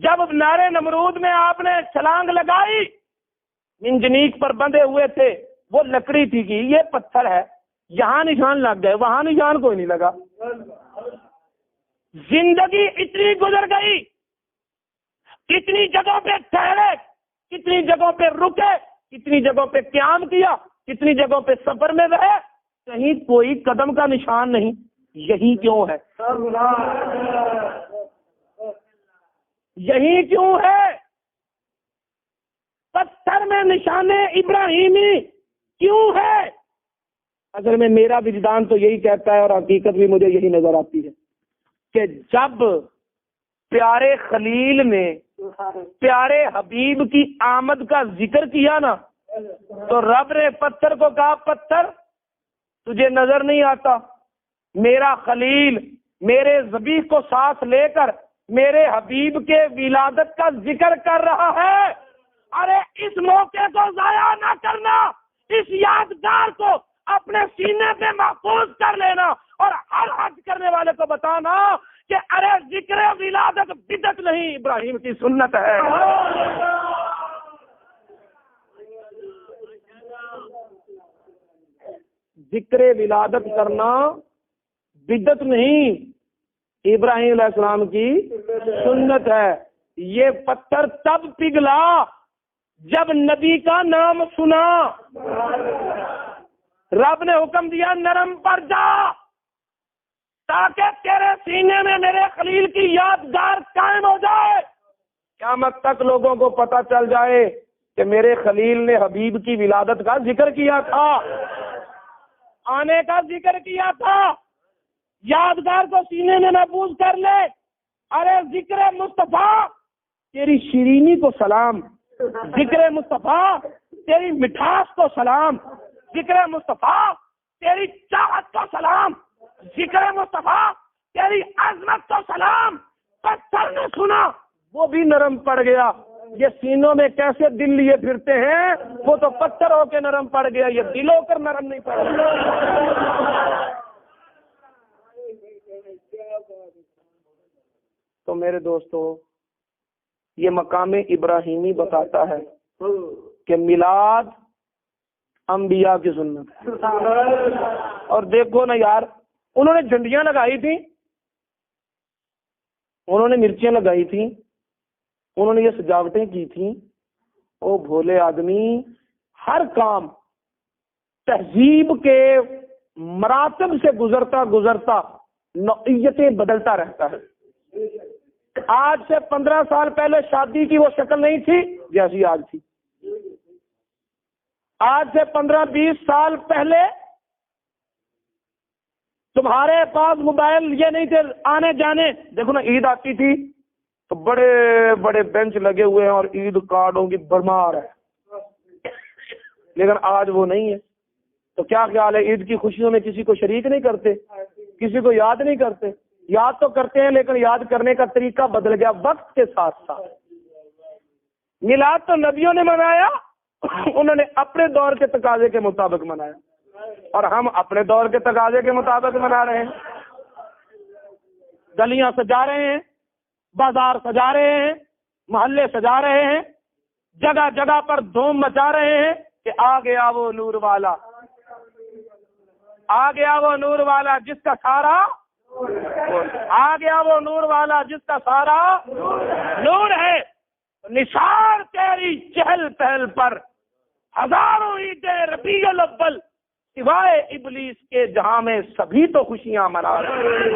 جب نارے نمرود میں آپ نے چھلانگ لگائی, منجنیق پر بندھے ہوئے تھے, وہ لکڑی تھی کہ یہ پتھر ہے, یہاں نشان لگ گئے, وہاں نشان کوئی نہیں لگا. زندگی اتنی گزر گئی, کتنی جگہوں پہ ٹھہرے, کتنی جگہوں پہ رکے, کتنی جگہوں پہ قیام کیا, کتنی جگہوں پہ سفر میں رہے, کہیں کوئی قدم کا نشان نہیں. یہی کیوں ہے؟ یہی کیوں ہے؟ پتھر میں نشان ابراہیمی کیوں ہے؟ اصل میں میرا وجدان تو یہی کہتا ہے, اور حقیقت بھی مجھے یہی نظر آتی ہے کہ جب پیارے خلیل نے پیارے حبیب کی آمد کا ذکر کیا نا, تو رب نے پتھر کو کہا پتھر تجھے نظر نہیں آتا, میرا خلیل میرے ذبیح کو ساتھ لے کر میرے حبیب کے ولادت کا ذکر کر رہا ہے. ارے اس موقع کو ضائع نہ کرنا, اس یادگار کو اپنے سینے پہ محفوظ کر لینا, اور ہر حج کرنے والے کو بتانا کہ ارے ذکر ولادت بدعت نہیں, ابراہیم کی سنت ہے. ذکر ولادت کرنا بدعت نہیں, ابراہیم علیہ السلام کی سنت ہے. یہ پتھر تب پگھلا جب نبی کا نام سنا, رب نے حکم دیا نرم پر جا, تاکہ تیرے سینے میں میرے خلیل کی یادگار قائم ہو جائے, قیامت تک لوگوں کو پتہ چل جائے کہ میرے خلیل نے حبیب کی ولادت کا ذکر کیا تھا, آنے کا ذکر کیا تھا. یادگار کو سینے میں محفوظ کر لے. ارے ذکر مصطفیٰ تیری شیرینی کو سلام، ذکر مصطفیٰ تیری مٹھاس کو سلام، ذکر مصطفیٰ تیری چاہت کو سلام، ذکر مصطفیٰ تیری عظمت کو سلام. پتھر نے سنا وہ بھی نرم پڑ گیا. یہ سینوں میں کیسے دل لیے پھرتے ہیں، وہ تو پتھر ہو کے نرم پڑ گیا، یہ دل ہو کر نرم نہیں پڑ گیا. تو میرے دوستو، یہ مقام ابراہیمی بتاتا ہے کہ میلاد انبیاء کی سنت ہے. اور دیکھو نا یار، انہوں نے جھنڈیاں لگائی تھی، انہوں نے مرچیاں لگائی تھی، انہوں نے یہ سجاوٹیں کی تھیں. او بھولے آدمی، ہر کام تہذیب کے مراتب سے گزرتا گزرتا نوعیتیں بدلتا رہتا ہے. آج سے 15 سال پہلے شادی کی وہ شکل نہیں تھی جیسی آج تھی. آج سے 15-20 سال پہلے تمہارے پاس موبائل یہ نہیں تھے آنے جانے. دیکھو نا، عید آتی تھی تو بڑے بڑے بینچ لگے ہوئے ہیں اور عید کارڈوں کی بھرمار ہے، لیکن آج وہ نہیں ہے. تو کیا خیال ہے، عید کی خوشیوں میں کسی کو شریک نہیں کرتے، کسی کو یاد نہیں کرتے؟ یاد تو کرتے ہیں، لیکن یاد کرنے کا طریقہ بدل گیا وقت کے ساتھ ساتھ. میلاد تو نبیوں نے منایا، انہوں نے اپنے دور کے تقاضے کے مطابق منایا، اور ہم اپنے دور کے تقاضے کے مطابق منا رہے ہیں. گلیاں سجا رہے ہیں، بازار سجا رہے ہیں، محلے سجا رہے ہیں، جگہ جگہ پر دھوم مچا رہے ہیں کہ آ گیا وہ نور والا، آ گیا وہ نور والا جس کا سارا، آ گیا وہ نور والا جس کا سارا نور ہے. نثار تیری چہل پہل پر ہزاروں عیدیں ربیع الاول، سوائے ابلیس کے جہاں میں سبھی تو خوشیاں منا رہے ہیں.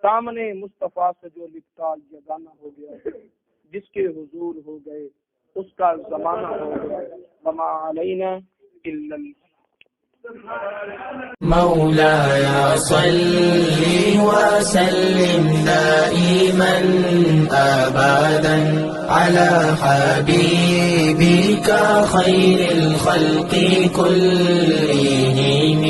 سامنے مصطفیٰ سے جو لپٹا یگانہ ہو گیا، جس کے حضور ہو گئے اس کا زمانہ ہو گیا. وما علینا الا مولاي صل وسلم دائما أبدا على حبيبك خير الخلق كلهم.